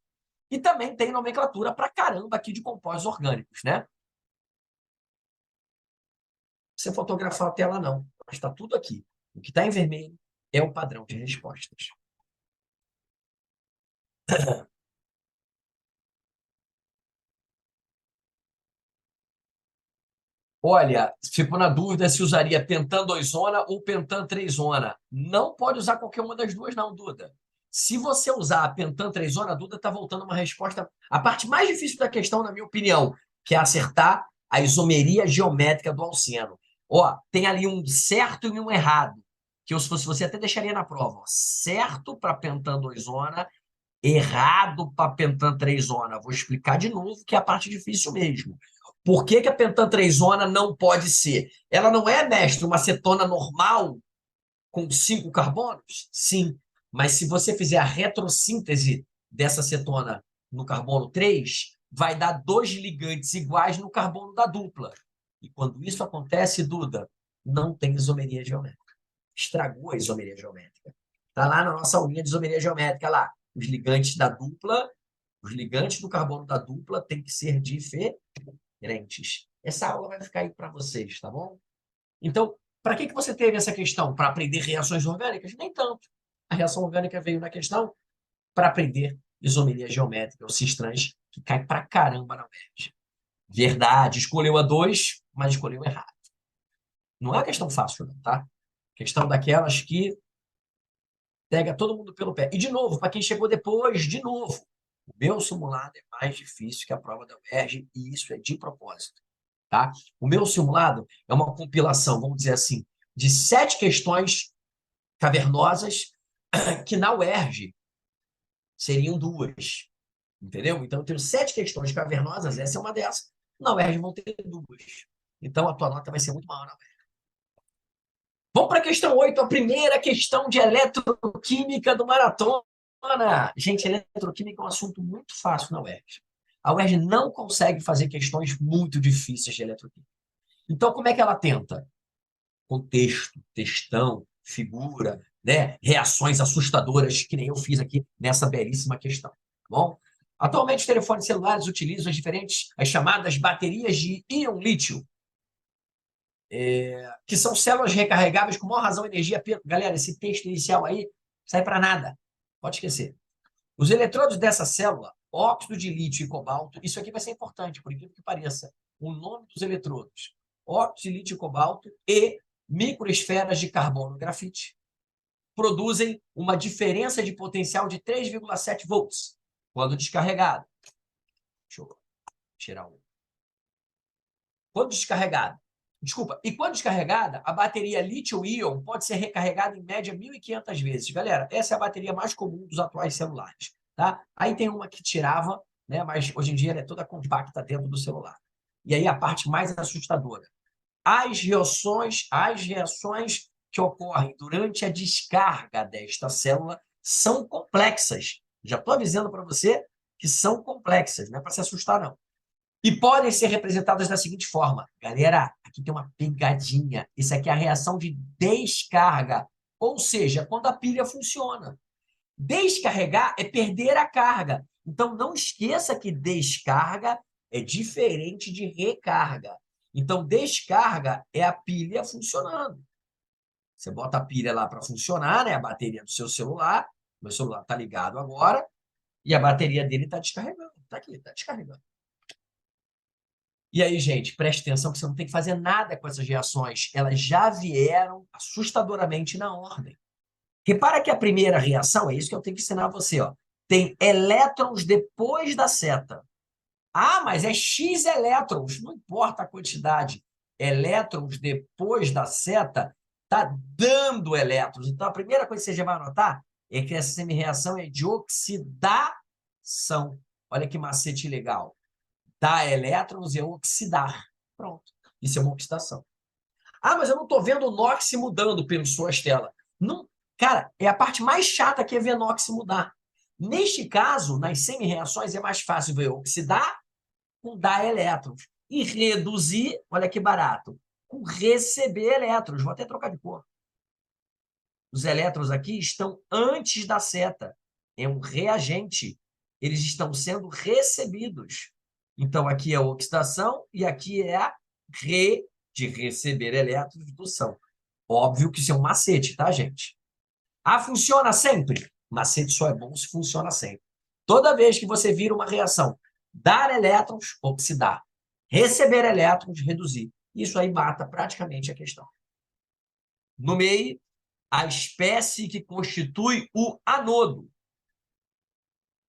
E também tem nomenclatura para caramba aqui de compostos orgânicos, né? Você fotografar a tela, não, mas está tudo aqui. O que está em vermelho é o padrão de respostas. Olha, fico na dúvida se usaria pentan 2-zona ou pentan 3-zona. Não pode usar qualquer uma das duas, não, Duda. Se você usar a pentantrezona, a Duda está voltando uma resposta. A parte mais difícil da questão, na minha opinião, que é acertar a isomeria geométrica do alceno. Ó, tem ali um certo e um errado, que eu, se fosse você, até deixaria na prova. Ó. Certo para pentandoizona, errado para pentantrezona. Vou explicar de novo, que é a parte difícil mesmo. Por que que a pentantrezona não pode ser? Ela não é, mestre, uma cetona normal com 5 carbonos? Sim. Mas se você fizer a retrossíntese dessa cetona no carbono 3, vai dar 2 ligantes iguais no carbono da dupla. E quando isso acontece, Duda, não tem isomeria geométrica. Estragou a isomeria geométrica. Está lá na nossa aulinha de isomeria geométrica lá. Os ligantes da dupla, os ligantes do carbono da dupla têm que ser diferentes. Essa aula vai ficar aí para vocês, tá bom? Então, para que você teve essa questão? Para aprender reações orgânicas? Nem tanto. A reação orgânica veio na questão para aprender isomeria geométrica, ou cis-trans, que cai para caramba na UERJ. Verdade, escolheu a 2, mas escolheu errado. Não é uma questão fácil, não, tá? Questão daquelas que pega todo mundo pelo pé. E, de novo, para quem chegou depois, de novo, o meu simulado é mais difícil que a prova da UERJ, e isso é de propósito. Tá? O meu simulado é uma compilação, vamos dizer assim, de 7 questões cavernosas que na UERJ seriam 2. Entendeu? Então, eu tenho 7 questões cavernosas, essa é uma dessas. Na UERJ vão ter 2. Então, a tua nota vai ser muito maior na UERJ. Vamos para a questão 8, a primeira questão de eletroquímica do Maratona. Gente, eletroquímica é um assunto muito fácil na UERJ. A UERJ não consegue fazer questões muito difíceis de eletroquímica. Então, como é que ela tenta? Contexto, textão, figura, né? Reações assustadoras, que nem eu fiz aqui nessa belíssima questão. Tá bom? Atualmente, os telefones celulares utilizam as chamadas baterias de íon lítio, que são células recarregáveis com maior razão energia. Galera, esse texto inicial aí sai para nada. Pode esquecer. Os eletrodos dessa célula, óxido de lítio e cobalto, isso aqui vai ser importante, por incrível que pareça. O nome dos eletrodos, óxido de lítio e cobalto e microesferas de carbono grafite, produzem uma diferença de potencial de 3,7 volts quando descarregado. Deixa eu tirar um. Quando descarregado. Desculpa, e quando descarregada, a bateria lítio-íon pode ser recarregada em média 1.500 vezes. Galera, essa é a bateria mais comum dos atuais celulares. Tá? Aí tem uma que tirava, né, mas hoje em dia ela é toda compacta dentro do celular. E aí a parte mais assustadora. As reações que ocorrem durante a descarga desta célula são complexas. Já estou avisando para você que são complexas, não é para se assustar, não. E podem ser representadas da seguinte forma. Galera, aqui tem uma pegadinha. Isso aqui é a reação de descarga, ou seja, quando a pilha funciona. Descarregar é perder a carga. Então, não esqueça que descarga é diferente de recarga. Então, descarga é a pilha funcionando. Você bota a pilha lá para funcionar, né? A bateria do seu celular. Meu celular está ligado agora. E a bateria dele está descarregando. Está aqui, está descarregando. E aí, gente, preste atenção que você não tem que fazer nada com essas reações. Elas já vieram assustadoramente na ordem. Repara que a primeira reação, é isso que eu tenho que ensinar a você, ó, tem elétrons depois da seta. Ah, mas é X elétrons, não importa a quantidade. Elétrons depois da seta está dando elétrons. Então, a primeira coisa que você já vai anotar é que essa semi-reação é de oxidação. Olha que macete legal. Dar elétrons é oxidar. Pronto. Isso é uma oxidação. Ah, mas eu não estou vendo o NOx mudando, pensou a Estela. Não, cara, é a parte mais chata que é ver NOx mudar. Neste caso, nas semi-reações, é mais fácil ver oxidar com dar elétrons. E reduzir, olha que barato, com receber elétrons. Vou até trocar de cor. Os elétrons aqui estão antes da seta. É um reagente. Eles estão sendo recebidos. Então, aqui é a oxidação e aqui é a de receber elétrons, redução. Óbvio que isso é um macete, tá, gente? Ah, funciona sempre? Macete só é bom se funciona sempre. Toda vez que você vira uma reação, dar elétrons, oxidar. Receber elétrons, reduzir. Isso aí mata praticamente a questão. No meio, a espécie que constitui o anodo.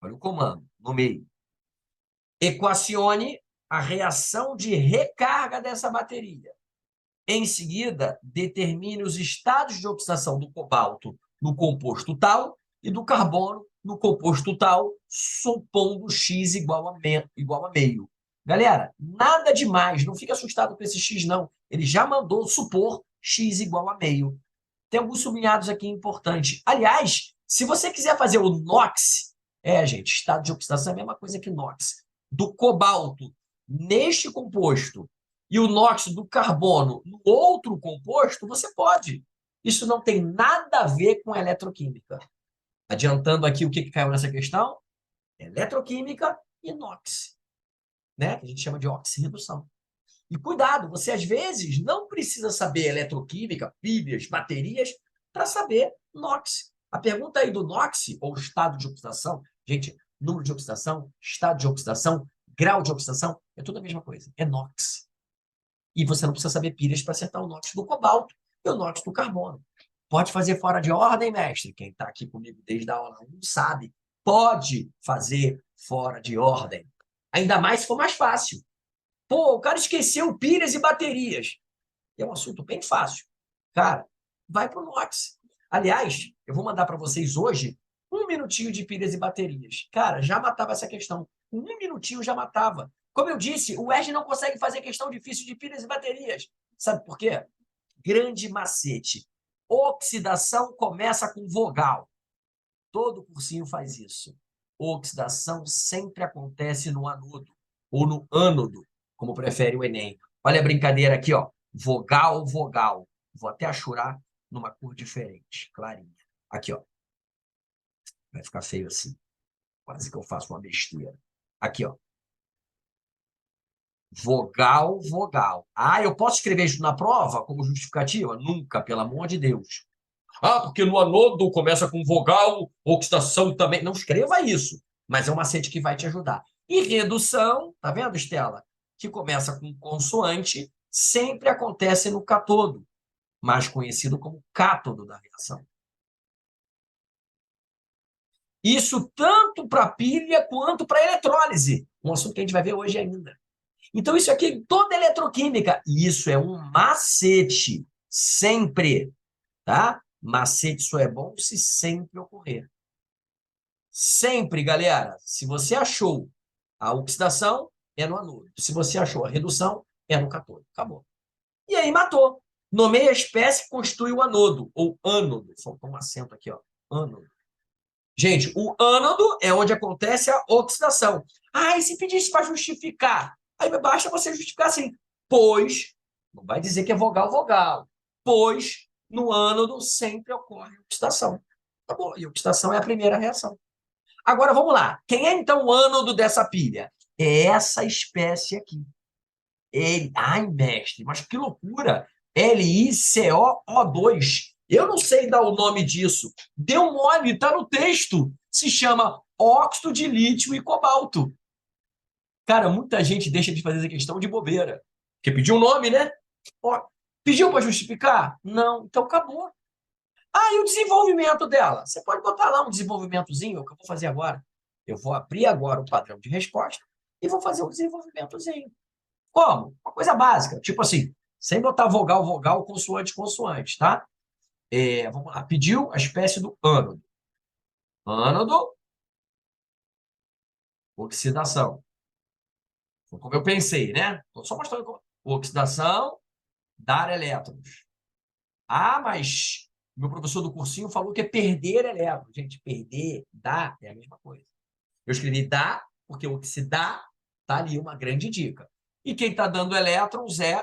Olha o comando, no meio. Equacione a reação de recarga dessa bateria. Em seguida, determine os estados de oxidação do cobalto no composto tal e do carbono no composto tal, supondo x igual a meio. Galera, nada demais, não fique assustado com esse x, não. Ele já mandou supor x igual a meio. Tem alguns sublinhados aqui importantes. Aliás, se você quiser fazer o NOx, gente, estado de oxidação é a mesma coisa que NOx, do cobalto neste composto e o NOx do carbono no outro composto, você pode. Isso não tem nada a ver com eletroquímica. Adiantando aqui o que caiu nessa questão, eletroquímica e NOx, né? Que a gente chama de oxirredução. E cuidado, você às vezes não precisa saber eletroquímica, pilhas, baterias, para saber NOx. A pergunta aí do NOx, ou estado de oxidação, gente, número de oxidação, estado de oxidação, grau de oxidação, é tudo a mesma coisa, é NOx. E você não precisa saber pilhas para acertar o NOx do cobalto e o NOx do carbono. Pode fazer fora de ordem, mestre? Quem está aqui comigo desde a aula 1 sabe. Pode fazer fora de ordem. Ainda mais se for mais fácil. Pô, o cara esqueceu pilhas e baterias. É um assunto bem fácil. Cara, vai para o NOx. Aliás, eu vou mandar para vocês hoje 1 minutinho de pilhas e baterias. Cara, já matava essa questão. 1 minutinho já matava. Como eu disse, o UERJ não consegue fazer questão difícil de pilhas e baterias. Sabe por quê? Grande macete. Oxidação começa com vogal. Todo cursinho faz isso. Oxidação sempre acontece no anodo, ou no ânodo, como prefere o Enem. Olha a brincadeira aqui, ó. Vogal, vogal. Vou até achurar numa cor diferente, clarinha. Aqui, ó. Vai ficar feio assim. Quase que eu faço uma besteira. Aqui, ó. Vogal, vogal. Ah, eu posso escrever isso na prova como justificativa? Nunca, pelo amor de Deus. Ah, porque no anodo começa com vogal, oxidação também. Não escreva isso, mas é um macete que vai te ajudar. E redução, tá vendo, Estela? Que começa com consoante, sempre acontece no cátodo, mais conhecido como cátodo da reação. Isso tanto para pilha quanto para eletrólise, um assunto que a gente vai ver hoje ainda. Então, isso aqui é toda eletroquímica. E isso é um macete, sempre, tá? Macete só é bom se sempre ocorrer. Sempre, galera, se você achou a oxidação, é no anodo. Se você achou a redução, é no cátodo. Acabou. E aí matou. Nomeia a espécie que constitui o anodo, ou ânodo. Faltou um acento aqui, ó. Ânodo. Gente, o ânodo é onde acontece a oxidação. Ah, e se pedisse para justificar? Aí basta você justificar assim, pois, não vai dizer que é vogal, vogal, pois no ânodo sempre ocorre oxidação. Tá bom, e oxidação é a primeira reação. Agora vamos lá. Quem é então o ânodo dessa pilha? É essa espécie aqui. Ele... Ai, mestre, mas que loucura! LiCoO2. Eu não sei dar o nome disso. Deu mole, está no texto. Se chama óxido de lítio e cobalto. Cara, muita gente deixa de fazer essa questão de bobeira. Porque pediu um nome, né? Ó, pediu para justificar? Não, então acabou. Ah, e o desenvolvimento dela? Você pode botar lá um desenvolvimentozinho, é o que eu vou fazer agora. Eu vou abrir agora o padrão de resposta e vou fazer um desenvolvimentozinho. Como? Uma coisa básica, tipo assim, sem botar vogal, vogal, consoante, consoante, tá? Vamos lá, pediu a espécie do ânodo. Ânodo, oxidação. Foi como eu pensei, né? Estou só mostrando como. Oxidação, dar elétrons. Ah, mas meu professor do cursinho falou que é perder elétrons. Gente, perder, dar é a mesma coisa. Eu escrevi dar, porque oxidar está ali uma grande dica. E quem está dando elétrons é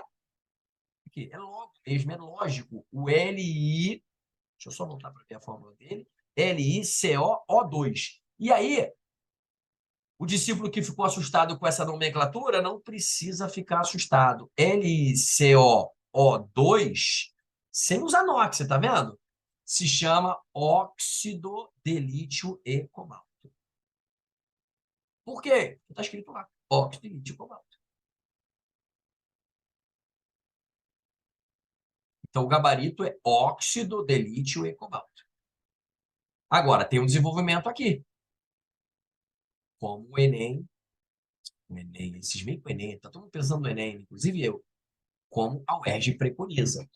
logo mesmo, é lógico. O Li, deixa eu só voltar para ver a fórmula dele, LiCoO2. E aí, o discípulo que ficou assustado com essa nomenclatura não precisa ficar assustado. LiCoO2, sem usar NOx, você tá vendo? Se chama óxido de lítio e cobalto. Por quê? Está escrito lá, óxido de lítio e cobalto. Então, o gabarito é óxido de lítio e cobalto. Agora, tem um desenvolvimento aqui. como o Enem, cismei com o Enem, tá todo mundo pensando no Enem, inclusive eu, como a UERJ preconiza,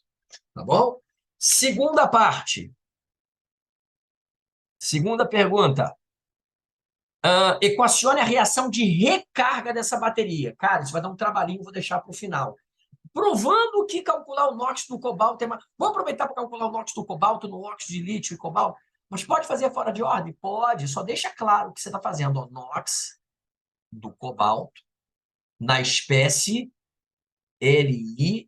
tá bom? Segunda parte. Segunda pergunta. Equacione a reação de recarga dessa bateria. Cara, isso vai dar um trabalhinho, vou deixar para o final. Provando que calcular o NOx do cobalto é mais... Vou aproveitar para calcular o NOx do cobalto no óxido de lítio e cobalto. Mas pode fazer fora de ordem? Pode, só deixa claro o que você está fazendo. Ó, NOx do cobalto na espécie LiCoO2.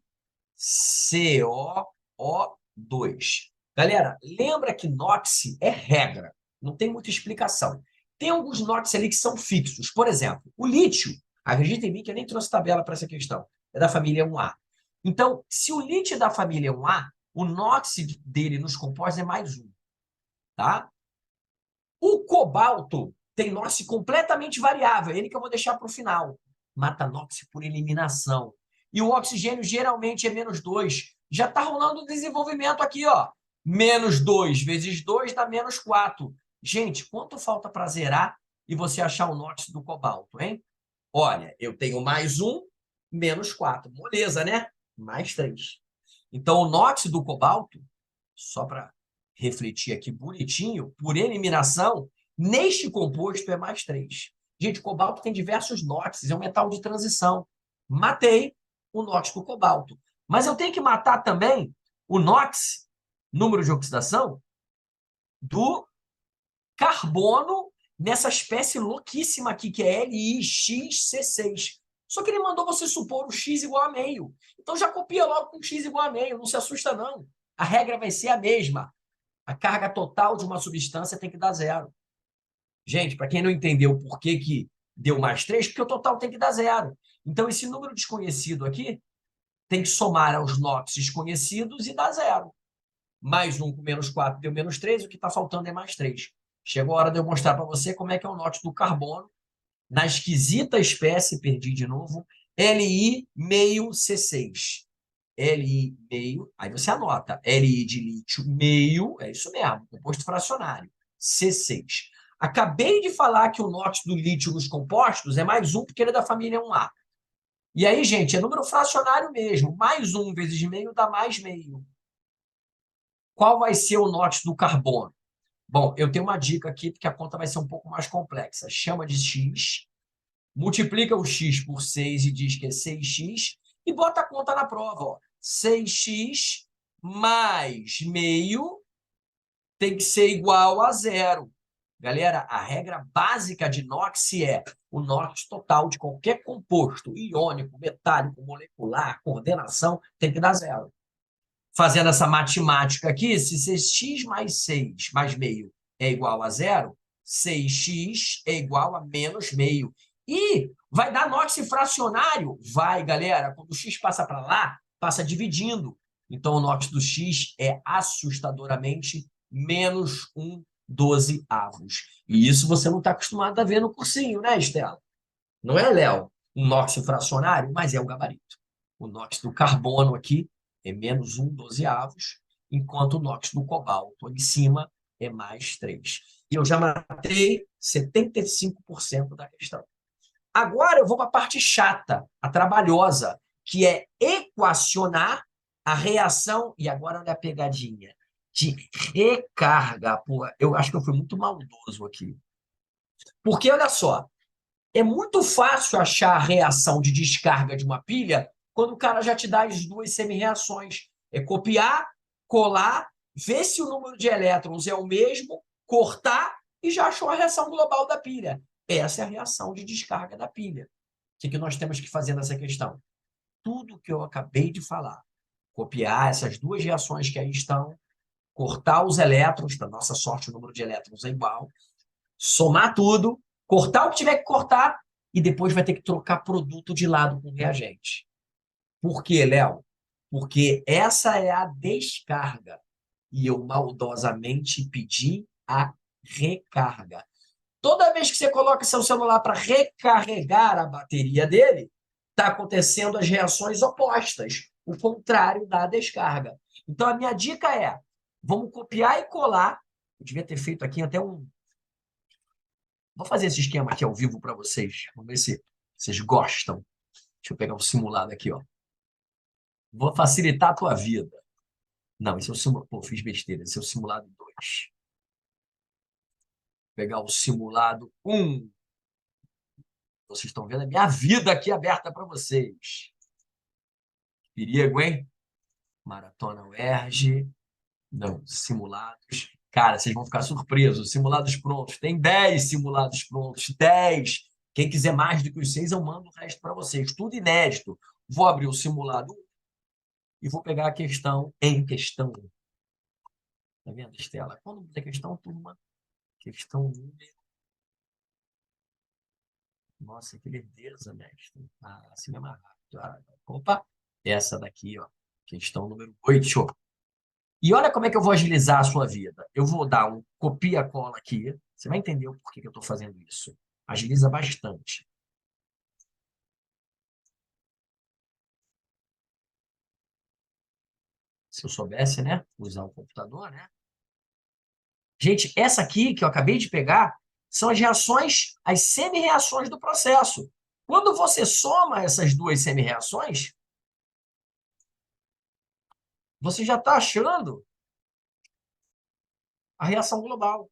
Galera, lembra que NOx é regra, não tem muita explicação. Tem alguns NOx ali que são fixos. Por exemplo, o lítio, acredita em mim que eu nem trouxe tabela para essa questão, é da família 1A. Então, se o lítio é da família 1A, o NOx dele nos compostos é mais um. Tá? O cobalto tem NOx completamente variável, ele que eu vou deixar para o final. Mata NOx por eliminação. E o oxigênio geralmente é -2. Já está rolando o desenvolvimento aqui, ó. -2 vezes 2 dá -4. Gente, quanto falta para zerar e você achar o NOx do cobalto, hein? Olha, eu tenho mais 1, -4. Moleza, né? Mais 3. Então, o NOx do cobalto, só para refletir aqui bonitinho, por eliminação, neste composto é mais 3. Gente, o cobalto tem diversos NOx, é um metal de transição. Matei o NOx do cobalto. Mas eu tenho que matar também o NOx, número de oxidação, do carbono nessa espécie louquíssima aqui, que é LiXC6. Só que ele mandou você supor o x igual a meio. Então já copia logo com x igual a meio, não se assusta não. A regra vai ser a mesma. A carga total de uma substância tem que dar 0. Gente, para quem não entendeu por que deu mais 3, porque o total tem que dar 0. Então, esse número desconhecido aqui tem que somar aos NOx conhecidos e dar 0. Mais 1 com -4 deu -3, o que está faltando é mais 3. Chegou a hora de eu mostrar para você como é que é o NOx do carbono na esquisita espécie, perdi de novo, Li-C6. Li meio, aí você anota, Li de lítio meio, é isso mesmo, composto fracionário, C6. Acabei de falar que o NOx do lítio nos compostos é mais 1, porque ele é da família 1A. E aí, gente, é número fracionário mesmo, mais 1 vezes meio dá mais meio. Qual vai ser o NOx do carbono? Bom, eu tenho uma dica aqui, porque a conta vai ser um pouco mais complexa. Chama de x, multiplica o x por 6 e diz que é 6x, e bota a conta na prova. Ó. 6x mais meio tem que ser igual a 0. Galera, a regra básica de NOx é o NOx total de qualquer composto, iônico, metálico, molecular, coordenação, tem que dar 0. Fazendo essa matemática aqui, se 6x mais 6 mais meio é igual a 0, 6x é igual a menos meio. E vai dar NOx fracionário? Vai, galera. Quando o x passa para lá, passa dividindo. Então, o NOx do x é assustadoramente -1/12. E isso você não está acostumado a ver no cursinho, né, Estela? Não é, Léo? Um NOx fracionário, mas é o gabarito. O NOx do carbono aqui é -1/12, enquanto o NOx do cobalto em cima é mais 3. E eu já matei 75% da questão. Agora eu vou para a parte chata, a trabalhosa, que é equacionar a reação, e agora olha a pegadinha, de recarga. Pô, eu acho que eu fui muito maldoso aqui. Porque, olha só, é muito fácil achar a reação de descarga de uma pilha quando o cara já te dá as duas semi-reações. É copiar, colar, ver se o número de elétrons é o mesmo, cortar e já achou a reação global da pilha. Essa é a reação de descarga da pilha. O que nós temos que fazer nessa questão? Tudo que eu acabei de falar. Copiar essas duas reações que aí estão, cortar os elétrons, para nossa sorte o número de elétrons é igual, somar tudo, cortar o que tiver que cortar e depois vai ter que trocar produto de lado com reagente. Por quê, Léo? Porque essa é a descarga e eu maldosamente pedi a recarga. Toda vez que você coloca seu celular para recarregar a bateria dele, está acontecendo as reações opostas, o contrário da descarga. Então, a minha dica é, vamos copiar e colar. Eu devia ter feito aqui até um Vou fazer esse esquema aqui ao vivo para vocês. Vamos ver se vocês gostam. Deixa eu pegar um simulado aqui, ó. Vou facilitar a tua vida. Não, esse é o simulado. Pô, fiz besteira. Esse é o simulado 2. Vou pegar o simulado 1. Vocês estão vendo a minha vida aqui aberta para vocês. Perigo, hein? Maratona UERJ. Não, simulados. Cara, vocês vão ficar surpresos. Simulados prontos. Tem 10 simulados prontos. 10. Quem quiser mais do que os 6, eu mando o resto para vocês. Tudo inédito. Vou abrir o simulado e vou pegar a questão em questão. Tá vendo, Estela? Quando muda a questão, turma, questão número. Nossa, que lerdeza, mestre. Ah, assim é mais rápido. Ah, opa, essa daqui, ó. Questão número 8. E olha como é que eu vou agilizar a sua vida. Eu vou dar um copia-cola aqui. Você vai entender o porquê que eu estou fazendo isso. Agiliza bastante. Se eu soubesse, né? Usar o computador, né? Gente, essa aqui que eu acabei de pegar são as reações, as semi-reações do processo. Quando você soma essas duas semi-reações, você já está achando a reação global.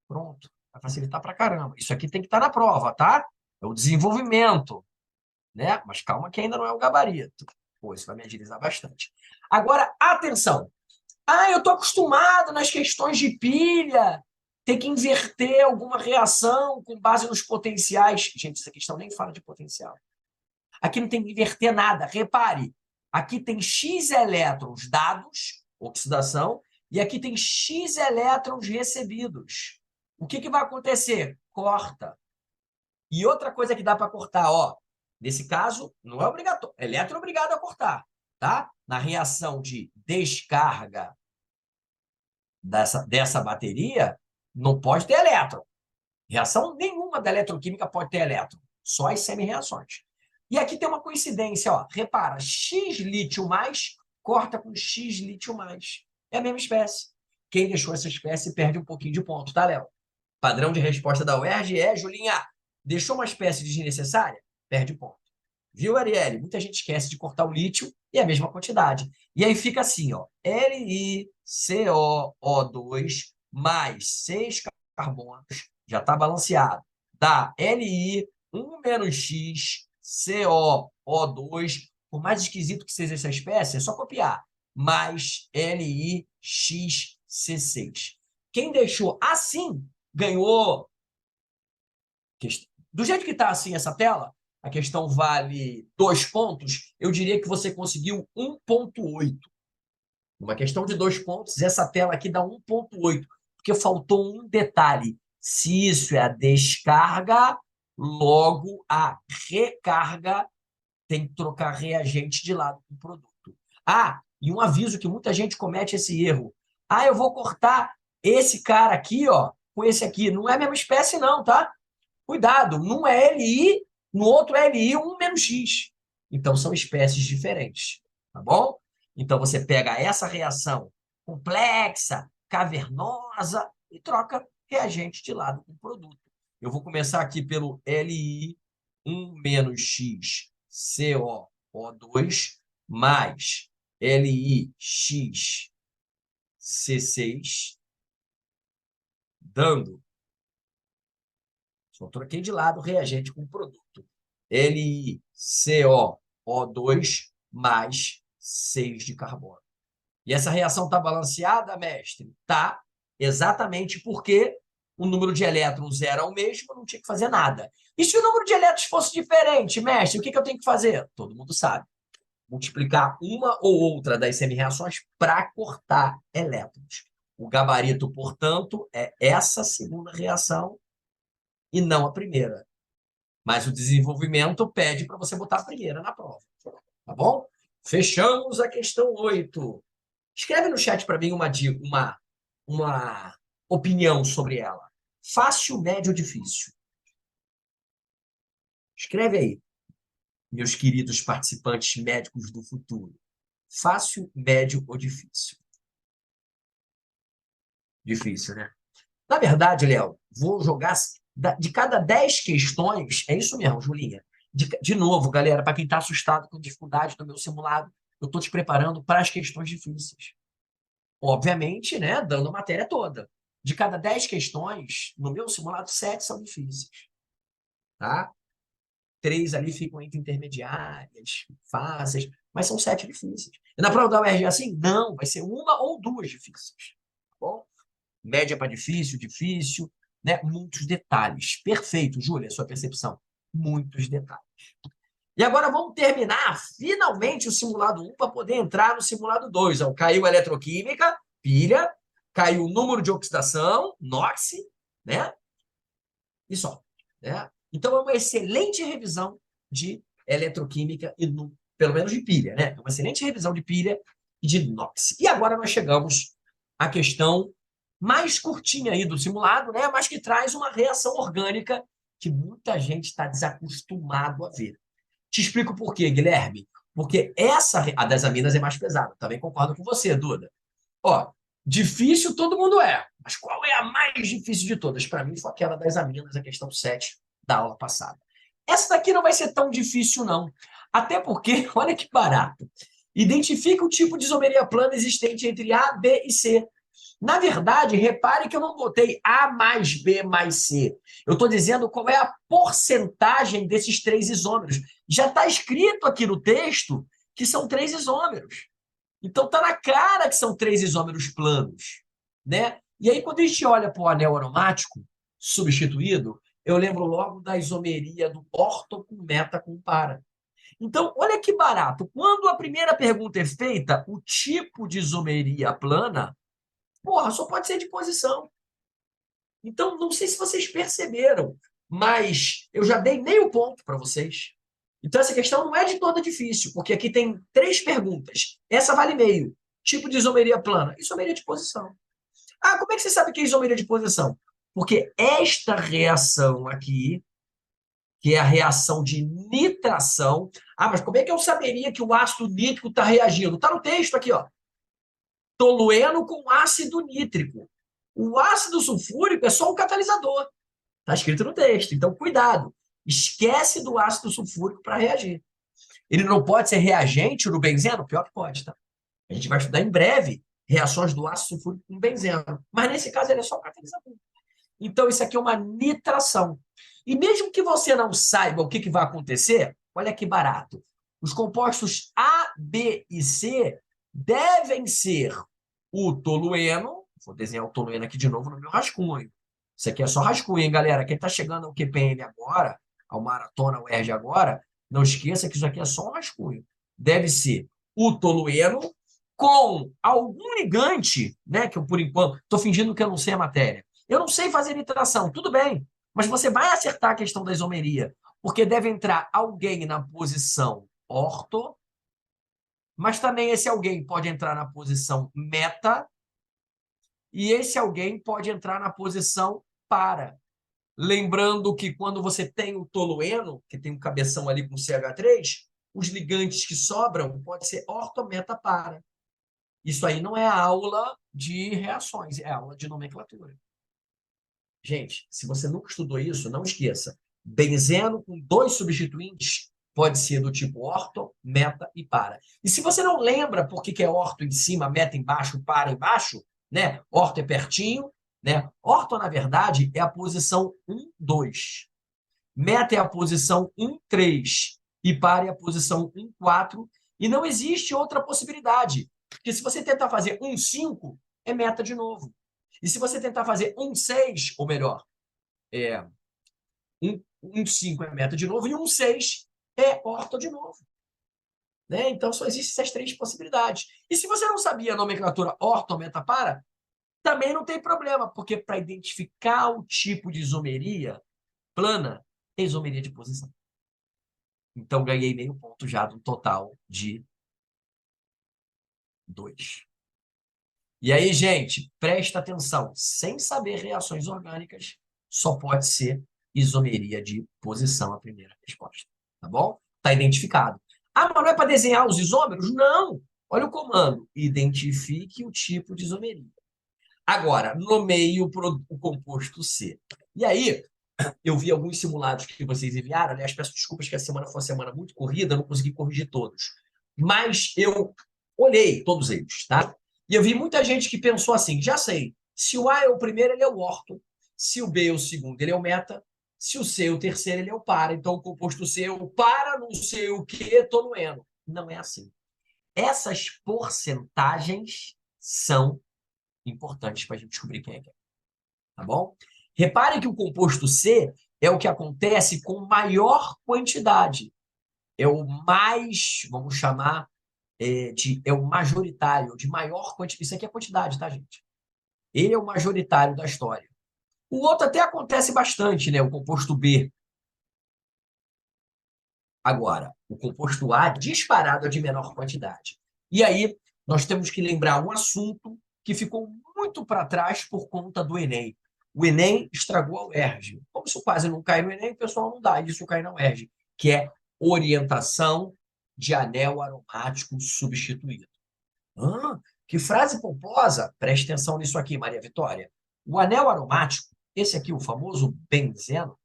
Pronto. Vai facilitar pra caramba. Isso aqui tem que estar na prova, tá? É o desenvolvimento, né? Mas calma que ainda não é o gabarito. Pô, isso vai me agilizar bastante. Agora, atenção. Ah, eu estou acostumado nas questões de pilha, ter que inverter alguma reação com base nos potenciais. Gente, essa questão nem fala de potencial. Aqui não tem que inverter nada. Repare, aqui tem X elétrons dados, oxidação, e aqui tem X elétrons recebidos. O que vai acontecer? Corta. E outra coisa que dá para cortar, ó, nesse caso, não é obrigatório, elétron é obrigado a cortar, tá? Na reação de descarga dessa bateria, não pode ter elétron. Reação nenhuma da eletroquímica pode ter elétron, só as semi-reações. E aqui tem uma coincidência, ó. Repara, X lítio mais corta com X lítio mais. É a mesma espécie. Quem deixou essa espécie perde um pouquinho de ponto, tá, Léo? Padrão de resposta da UERJ é, Julinha, deixou uma espécie desnecessária? Perde ponto. Viu, Arielle? Muita gente esquece de cortar o lítio e a mesma quantidade. E aí fica assim, ó, LiCoO2 mais 6 carbonos, já está balanceado, dá Li 1 menos X CoO2, por mais esquisito que seja essa espécie, é só copiar, mais LiXC6. Quem deixou assim, ganhou. Do jeito que está assim essa tela, a questão vale 2 pontos, eu diria que você conseguiu 1,8. Uma questão de 2 pontos, essa tela aqui dá 1,8, porque faltou um detalhe. Se isso é a descarga, logo a recarga tem que trocar reagente de lado com o produto. Ah, e um aviso que muita gente comete esse erro. Ah, eu vou cortar esse cara aqui, ó, com esse aqui. Não é a mesma espécie não, tá? Cuidado, num é Li, no outro é Li 1 menos X. Então, são espécies diferentes, tá bom? Então, você pega essa reação complexa, cavernosa, e troca reagente de lado com o produto. Eu vou começar aqui pelo Li 1 menos X CoO2 mais LiX C6, dando. Só troquei de lado o reagente com o produto. LiCoO2 mais 6 de carbono. E essa reação está balanceada, mestre? Tá, exatamente porque o número de elétrons era o mesmo, não tinha que fazer nada. E se o número de elétrons fosse diferente, mestre, o que eu tenho que fazer? Todo mundo sabe. Multiplicar uma ou outra das semi-reações para cortar elétrons. O gabarito, portanto, é essa segunda reação e não a primeira. Mas o desenvolvimento pede para você botar a primeira na prova. Tá bom? Fechamos a questão 8. Escreve no chat para mim uma opinião sobre ela. Fácil, médio ou difícil? Escreve aí, meus queridos participantes médicos do futuro. Fácil, médio ou difícil? Difícil, né? Na verdade, Léo, vou jogar De cada 10 questões, é isso mesmo, Julinha. De novo, galera, para quem está assustado com dificuldade do meu simulado, eu estou te preparando para as questões difíceis. Obviamente, né, dando a matéria toda. De cada 10 questões, no meu simulado, 7 são difíceis. Tá? 3 ali ficam entre intermediárias, fáceis, mas são 7 difíceis. E na prova da UERJ é assim? Não, vai ser uma ou duas difíceis. Tá bom? Média para difícil, difícil, né? Muitos detalhes. Perfeito, Júlia, sua percepção. Muitos detalhes. E agora vamos terminar, finalmente, o simulado 1 para poder entrar no simulado 2. Ó, caiu a eletroquímica, pilha, caiu o número de oxidação, NOx, né? E só. Né? Então, é uma excelente revisão de eletroquímica, e pelo menos de pilha, né? Uma excelente revisão de pilha e de NOx. E agora nós chegamos à questão mais curtinha aí do simulado, né? Mas que traz uma reação orgânica que muita gente está desacostumado a ver. Te explico por quê, Guilherme. Porque a das aminas é mais pesada. Também concordo com você, Duda. Ó, difícil todo mundo é. Mas qual é a mais difícil de todas? Para mim foi aquela das aminas, a questão 7 da aula passada. Essa daqui não vai ser tão difícil, não. Até porque, olha que barato. Identifica o tipo de isomeria plana existente entre A, B e C. Na verdade, repare que eu não botei A mais B mais C. Eu estou dizendo qual é a porcentagem desses 3 isômeros. Já está escrito aqui no texto que são 3 isômeros. Então, está na cara que são 3 isômeros planos. Né? E aí, quando a gente olha para o anel aromático substituído, eu lembro logo da isomeria do orto com meta com para. Então, olha que barato. Quando a primeira pergunta é feita, o tipo de isomeria plana, porra, só pode ser de posição. Então, não sei se vocês perceberam, mas eu já dei meio ponto para vocês. Então, essa questão não é de toda difícil, porque aqui tem 3 perguntas. Essa vale meio. Tipo de isomeria plana. Isomeria de posição. Ah, como é que você sabe que é isomeria de posição? Porque esta reação aqui, que é a reação de nitração... Ah, mas como é que eu saberia que o ácido nítrico está reagindo? Está no texto aqui, ó. Tolueno com ácido nítrico. O ácido sulfúrico é só um catalisador. Está escrito no texto. Então, cuidado. Esquece do ácido sulfúrico para reagir. Ele não pode ser reagente no benzeno? Pior que pode, tá? A gente vai estudar em breve reações do ácido sulfúrico com benzeno. Mas, nesse caso, ele é só um catalisador. Então, isso aqui é uma nitração. E mesmo que você não saiba o que vai acontecer, olha que barato. Os compostos A, B e C devem ser o tolueno. Vou desenhar o tolueno aqui de novo no meu rascunho. Isso aqui é só rascunho, hein, galera? Quem está chegando ao QPM agora, ao Maratona UERJ agora, não esqueça que isso aqui é só um rascunho. Deve ser o tolueno com algum ligante, né? Que eu, por enquanto, estou fingindo que eu não sei a matéria. Eu não sei fazer nitração, tudo bem, mas você vai acertar a questão da isomeria, porque deve entrar alguém na posição orto, mas também esse alguém pode entrar na posição meta, e esse alguém pode entrar na posição para. Lembrando que quando você tem o tolueno, que tem um cabeção ali com CH3, os ligantes que sobram pode ser orto, meta, para. Isso aí não é aula de reações, é aula de nomenclatura. Gente, se você nunca estudou isso, não esqueça. Benzeno com 2 substituintes pode ser do tipo orto, meta e para. E se você não lembra por que é orto em cima, meta embaixo, para embaixo, né? Orto é pertinho, né? Orto, na verdade, é a posição 1, 2. Meta é a posição 1, 3. E para é a posição 1, 4. E não existe outra possibilidade. Porque se você tentar fazer 1, 5, é meta de novo. E se você tentar fazer 1, 6, ou melhor, 1, 5 é meta de novo, e 1, 6 é orto de novo. Né? Então, só existem essas 3 possibilidades. E se você não sabia a nomenclatura orto, meta, para, também não tem problema, porque para identificar o tipo de isomeria plana, é isomeria de posição. Então, ganhei meio ponto já do total de 2. E aí, gente, presta atenção. Sem saber reações orgânicas, só pode ser isomeria de posição a primeira resposta. Tá bom? Está identificado. Ah, mas não é para desenhar os isômeros? Não. Olha o comando. Identifique o tipo de isomeria. Agora, nomeie o composto C. E aí, eu vi alguns simulados que vocês enviaram. Aliás, peço desculpas que a semana foi uma semana muito corrida, não consegui corrigir todos. Mas eu olhei todos eles, tá? E eu vi muita gente que pensou assim: já sei, se o A é o primeiro, ele é o orto. Se o B é o segundo, ele é o meta. Se o C é o terceiro, ele é o para. Então, o composto C é o para, não sei o que, estou no eno. Não é assim. Essas porcentagens são importantes para a gente descobrir quem é quem. Tá bom? Reparem que o composto C é o que acontece com maior quantidade. É o mais, vamos chamar, é o majoritário, de maior quantidade. Isso aqui é quantidade, tá, gente? Ele é o majoritário da história. O outro até acontece bastante, né? O composto B. Agora, o composto A disparado é de menor quantidade. E aí, nós temos que lembrar um assunto que ficou muito para trás por conta do Enem. O Enem estragou a UERJ. Como isso quase não cai no Enem, o pessoal não dá, isso cai na UERJ, que é orientação de anel aromático substituído. Ah, que frase pomposa! Preste atenção nisso aqui, Maria Vitória. O anel aromático, esse aqui, o famoso benzeno,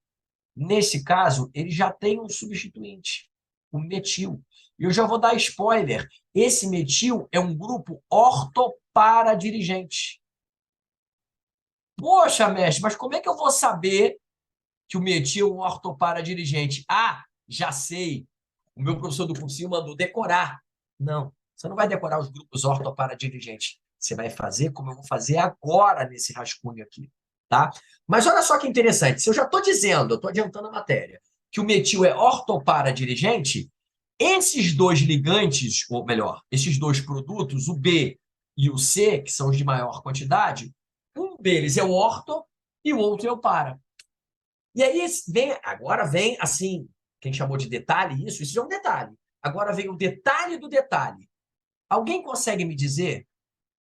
nesse caso, ele já tem um substituinte, o metil. E eu já vou dar spoiler. Esse metil é um grupo ortoparadirigente. Poxa, mestre, mas como é que eu vou saber que o metil é um ortoparadirigente? Ah, já sei. O meu professor do cursinho mandou decorar. Não, você não vai decorar os grupos ortoparadirigentes. Você vai fazer como eu vou fazer agora nesse rascunho aqui, tá? Mas olha só que interessante. Se eu já estou dizendo, eu estou adiantando a matéria, que o metil é ortoparadirigente, esses dois ligantes, ou melhor, esses dois produtos, o B e o C, que são os de maior quantidade, um deles é o orto e o outro é o para. E aí agora vem assim, quem chamou de detalhe isso é um detalhe. Agora vem o detalhe do detalhe. Alguém consegue me dizer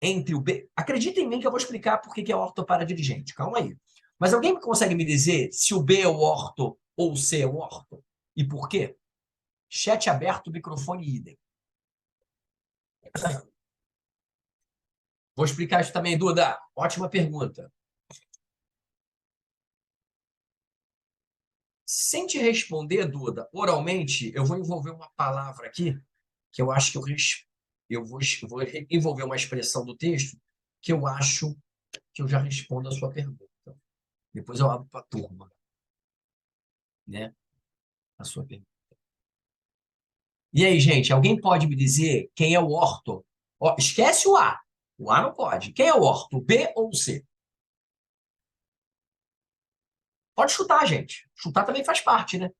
entre o B... Acredita em mim que eu vou explicar por que é orto para dirigente. Calma aí. Mas alguém consegue me dizer se o B é o orto ou o C é o orto? E por quê? Chat aberto, microfone idem. Vou explicar isso também, Duda. Ótima pergunta. Sem te responder, Duda, oralmente, eu vou envolver uma palavra aqui que eu acho que eu vou envolver uma expressão do texto que eu acho que eu já respondo a sua pergunta. Depois eu abro para a turma, né? A sua pergunta. E aí, gente, alguém pode me dizer quem é o orto? Ó, esquece o A. O A não pode. Quem é o orto? O B ou o C? Pode chutar, gente. Chutar também faz parte, né?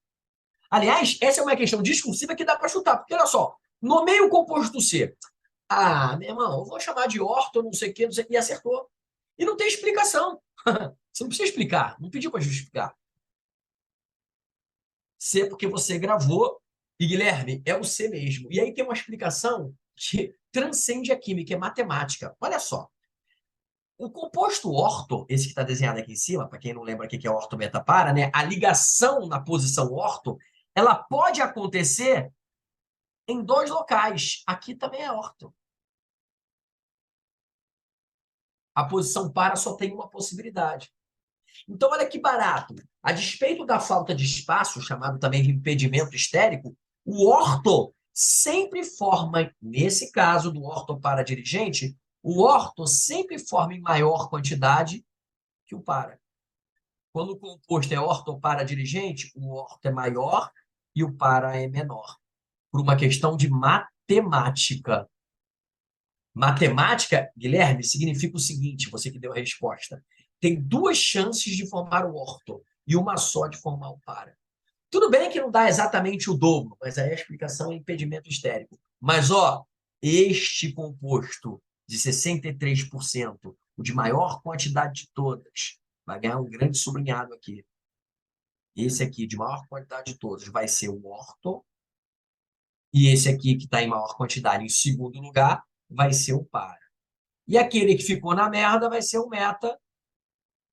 Aliás, essa é uma questão discursiva que dá para chutar, porque olha só, nomeia o composto C. Ah, meu irmão, eu vou chamar de orto, não sei o quê, não sei o quê, e acertou. E não tem explicação. Você não precisa explicar, não pediu para justificar. C porque você gravou, e Guilherme, é o C mesmo. E aí tem uma explicação que transcende a química, é matemática. Olha só, o composto orto, esse que está desenhado aqui em cima, para quem não lembra o que é orto beta para, né? A ligação na posição orto, ela pode acontecer em dois locais. Aqui também é orto. A posição para só tem uma possibilidade. Então, olha que barato. A despeito da falta de espaço, chamado também de impedimento estérico, o orto sempre forma, nesse caso do orto para dirigente, o orto sempre forma em maior quantidade que o para. Quando o composto é orto para dirigente, o orto é maior e o para é menor. Por uma questão de matemática. Matemática, Guilherme, significa o seguinte, você que deu a resposta. Tem duas chances de formar o orto e uma só de formar o para. Tudo bem que não dá exatamente o dobro, mas aí a explicação é impedimento estérico. Mas, ó, este composto de 63%, o de maior quantidade de todas, vai ganhar um grande sublinhado aqui. Esse aqui, de maior quantidade de todos, vai ser o orto. E esse aqui, que está em maior quantidade, em segundo lugar, vai ser o para. E aquele que ficou na merda vai ser o meta.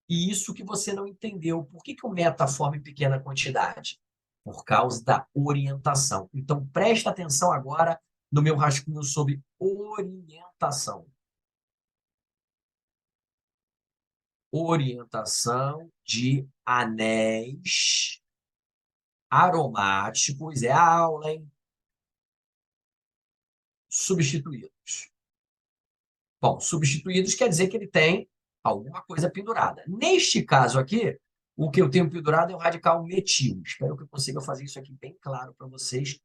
E isso que você não entendeu. Por que o meta forma em pequena quantidade? Por causa da orientação. Então, presta atenção agora no meu rascunho sobre orientação. orientação de anéis aromáticos. É a aula, hein? Substituídos. Bom, substituídos quer dizer que ele tem alguma coisa pendurada. Neste caso aqui, o que eu tenho pendurado é o radical metil. Espero que eu consiga fazer isso aqui bem claro para vocês.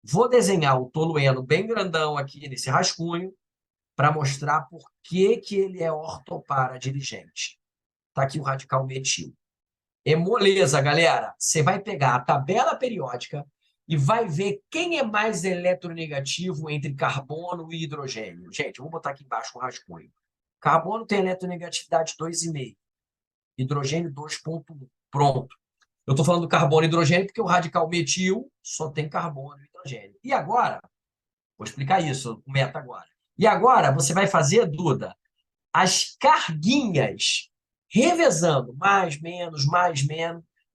Vou desenhar o tolueno bem grandão aqui nesse rascunho para mostrar por que, que ele é ortopara-dirigente. Está aqui o radical metil. É moleza, galera. Você vai pegar a tabela periódica e vai ver quem é mais eletronegativo entre carbono e hidrogênio. Gente, eu vou botar aqui embaixo um rascunho. Carbono tem eletronegatividade 2,5. Hidrogênio 2,1. Pronto. Eu estou falando do carbono e hidrogênio porque o radical metil só tem carbono e hidrogênio. E agora, vou explicar isso, o meta agora. E agora você vai fazer, Duda, as carguinhas revezando, mais, menos,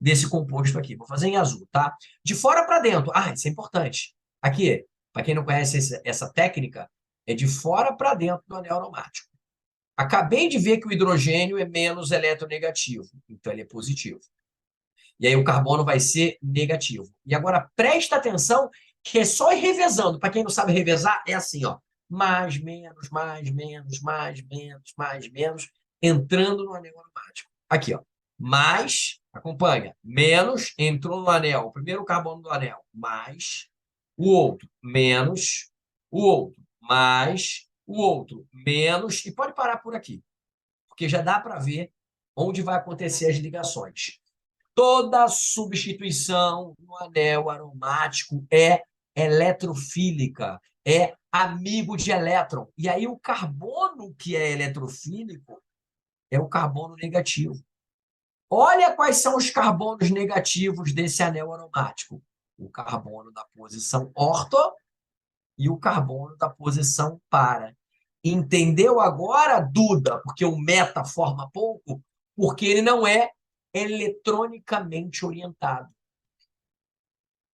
desse composto aqui. Vou fazer em azul, tá? De fora para dentro. Ah, isso é importante. Aqui, para quem não conhece essa técnica, é de fora para dentro do anel aromático. Acabei de ver que o hidrogênio é menos eletronegativo, então ele é positivo. E aí o carbono vai ser negativo. E agora presta atenção que é só ir revezando. Para quem não sabe revezar, é assim, ó. Mais, menos, mais, menos, entrando no anel aromático. Aqui, ó. Mais, acompanha. Menos, entrou no anel. O primeiro carbono do anel. Mais. O outro, menos. O outro, mais. O outro, menos. E pode parar por aqui. Porque já dá para ver onde vai acontecer as ligações. Toda substituição no anel aromático é eletrofílica, é amigo de elétron. E aí o carbono que é eletrofílico é o carbono negativo. Olha quais são os carbonos negativos desse anel aromático. O carbono da posição orto e o carbono da posição para. Entendeu agora, Duda? Porque o meta forma pouco, porque ele não é eletronicamente orientado.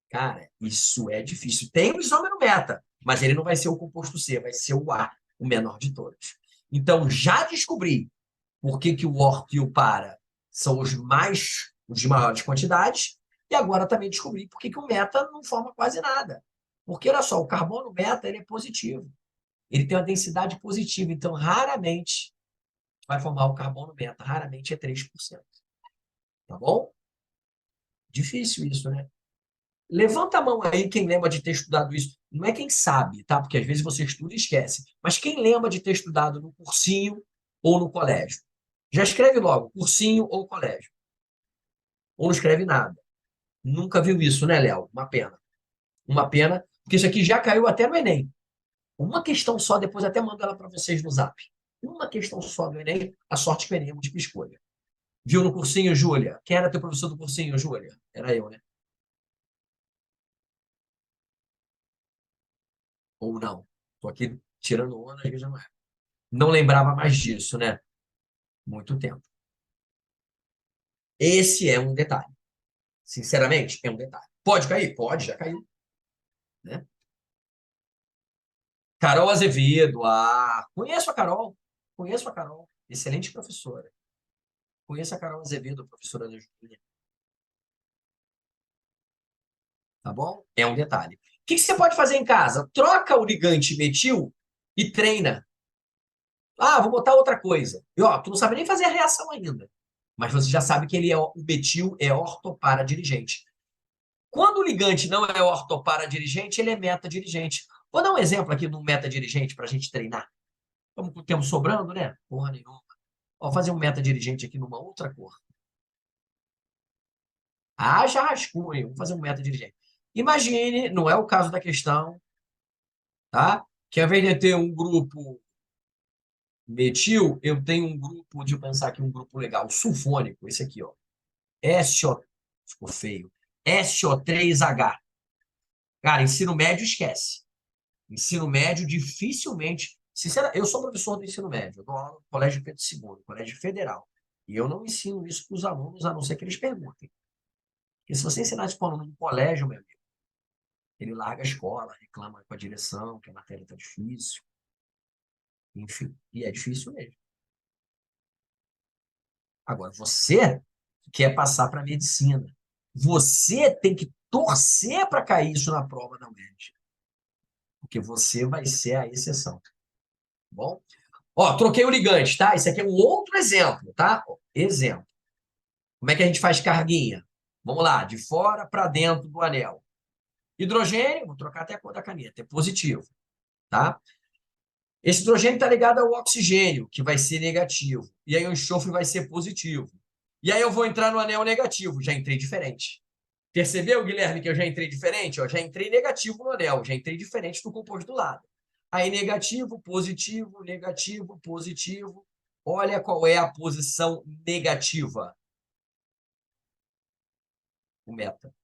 Cara, isso é difícil. Tem o isômero meta, mas ele não vai ser o composto C, vai ser o A, o menor de todos. Então, já descobri por que, que o orto e o para são os de maiores quantidades, e agora também descobri por que, que o meta não forma quase nada. Porque, olha só, o carbono meta ele é positivo. Ele tem uma densidade positiva, então raramente vai formar o carbono meta, raramente é 3%. Tá bom? Difícil isso, né? Levanta a mão aí quem lembra de ter estudado isso. Não é quem sabe, tá? Porque às vezes você estuda e esquece. Mas quem lembra de ter estudado no cursinho ou no colégio? Já escreve logo, cursinho ou colégio. Ou não escreve nada. Nunca viu isso, né, Léo? Uma pena. Uma pena, porque isso aqui já caiu até no Enem. Uma questão só, depois até mando ela para vocês no Zap. Uma questão só do Enem, a sorte que o Enem é múltipla escolha. Viu no cursinho, Júlia? Quem era teu professor do cursinho, Júlia? Era eu, né? Ou não? Tô aqui tirando onda, às vezes não é. Não lembrava mais disso, né? Muito tempo. Esse é um detalhe. Sinceramente, é um detalhe. Pode cair? Pode, já caiu. Né? Carol Azevedo. Ah, conheço a Carol. Conheço a Carol. Excelente professora. Conheço a Carol Azevedo, professora da Julinha. Tá bom? É um detalhe. O que você pode fazer em casa? Troca o ligante metil e treina. Ah, vou botar outra coisa. E ó, tu não sabe nem fazer a reação ainda. Mas você já sabe que ele é o metil é ortopara dirigente. Quando o ligante não é ortopara-dirigente, ele é meta-dirigente. Vou dar um exemplo aqui de um meta-dirigente para a gente treinar. Estamos com o tempo sobrando, né? Porra nenhuma. Vou fazer um meta-dirigente aqui numa outra cor. Ah, já rascunho. Vou fazer um meta-dirigente. Imagine, não é o caso da questão, tá? Que ao invés de ter um grupo metil, eu tenho um grupo, de pensar aqui um grupo legal, sulfônico, esse aqui, ó. SO, ficou feio. SO3H. Cara, ensino médio esquece. Ensino médio, dificilmente. Sinceramente, eu sou professor do ensino médio, eu dou aula no Colégio Pedro II, Colégio Federal. E eu não ensino isso para os alunos, a não ser que eles perguntem. Porque se você ensinar isso para um aluno no colégio, meu amigo, ele larga a escola, reclama com a direção, que a matéria está difícil. Enfim, e é difícil mesmo. Agora, você quer passar para a medicina. Você tem que torcer para cair isso na prova da UERJ. Porque você vai ser a exceção. Tá bom? Ó, troquei o ligante, tá? Esse aqui é um outro exemplo, tá? Exemplo. Como é que a gente faz carguinha? Vamos lá, de fora para dentro do anel. Hidrogênio, vou trocar até a cor da caneta, é positivo, tá? Esse hidrogênio está ligado ao oxigênio, que vai ser negativo. E aí o enxofre vai ser positivo. E aí eu vou entrar no anel negativo, já entrei diferente. Percebeu, Guilherme, que eu já entrei diferente? Ó, já entrei negativo no anel, já entrei diferente do composto do lado. Aí negativo, positivo, negativo, positivo. Olha qual é a posição negativa. O meta.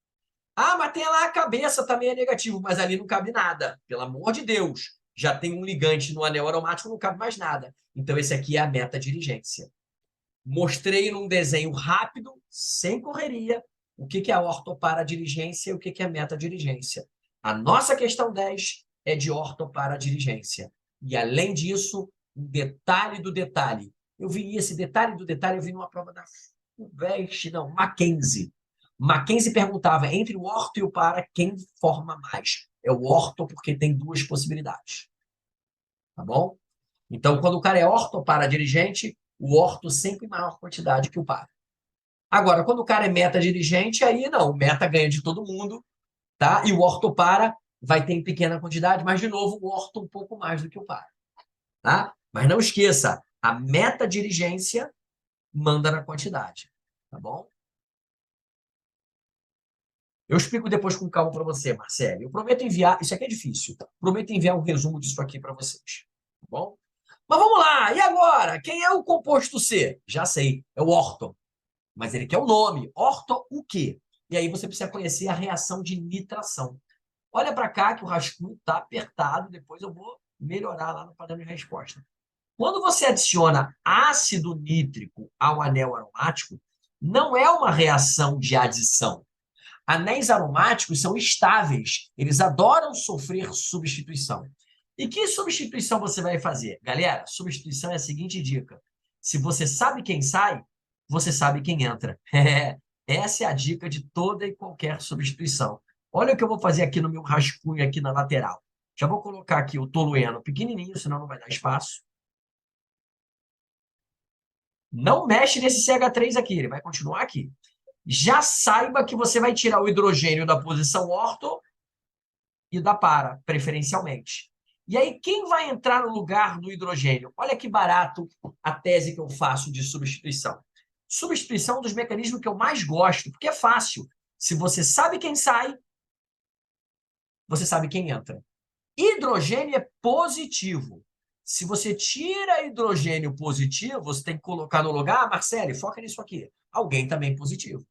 Ah, mas tem lá a cabeça também é negativo, mas ali não cabe nada. Pelo amor de Deus. Já tem um ligante no anel aromático, não cabe mais nada. Então, esse aqui é a meta-dirigência. Mostrei num desenho rápido, sem correria, o que é a ortoparadirigência e o que é a meta-dirigência. A nossa questão 10 é de ortoparadirigência. E, além disso, um detalhe do detalhe. Eu vi esse detalhe do detalhe, eu vi numa prova da FUVEST, não, Mackenzie. Mackenzie perguntava, entre o orto e o para, quem forma mais? É o orto porque tem duas possibilidades. Tá bom? Então, quando o cara é ortoparadirigente, o orto sempre em maior quantidade que o para. Agora, quando o cara é meta-dirigente, aí não, o meta ganha de todo mundo, tá? E o orto para vai ter em pequena quantidade, mas, de novo, o orto um pouco mais do que o para, tá? Mas não esqueça, a meta-dirigência manda na quantidade, tá bom? Eu explico depois com calma para você, Marcelo. Eu prometo enviar, isso aqui é difícil, tá? Prometo enviar um resumo disso aqui para vocês, tá bom? Mas vamos lá, e agora? Quem é o composto C? Já sei, é o orto. Mas ele quer o nome. Orto o quê? E aí você precisa conhecer a reação de nitração. Olha para cá que o rascunho está apertado, depois eu vou melhorar lá no padrão de resposta. Quando você adiciona ácido nítrico ao anel aromático, não é uma reação de adição. Anéis aromáticos são estáveis, eles adoram sofrer substituição. E que substituição você vai fazer? Galera, substituição é a seguinte dica. Se você sabe quem sai, você sabe quem entra. Essa é a dica de toda e qualquer substituição. Olha o que eu vou fazer aqui no meu rascunho, aqui na lateral. Já vou colocar aqui o tolueno pequenininho, senão não vai dar espaço. Não mexe nesse CH3 aqui, ele vai continuar aqui. Já saiba que você vai tirar o hidrogênio da posição orto e da para, preferencialmente. E aí, quem vai entrar no lugar do hidrogênio? Olha que barato a tese que eu faço de substituição. Substituição é um dos mecanismos que eu mais gosto, porque é fácil. Se você sabe quem sai, você sabe quem entra. Hidrogênio é positivo. Se você tira hidrogênio positivo, você tem que colocar no lugar, Marcele, foca nisso aqui. Alguém também positivo.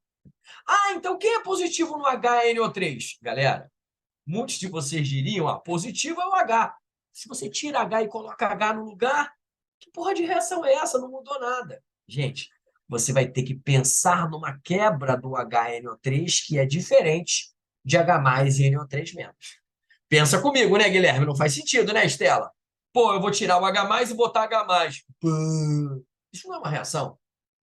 Ah, então quem é positivo no HNO3? Galera, muitos de vocês diriam, positivo é o H. Se você tira H e coloca H no lugar, que porra de reação é essa? Não mudou nada. Gente, você vai ter que pensar numa quebra do HNO3 que é diferente de H+ e NO3-. Pensa comigo, né, Guilherme? Não faz sentido, né, Estela? Pô, eu vou tirar o H+ e botar H+. Isso não é uma reação.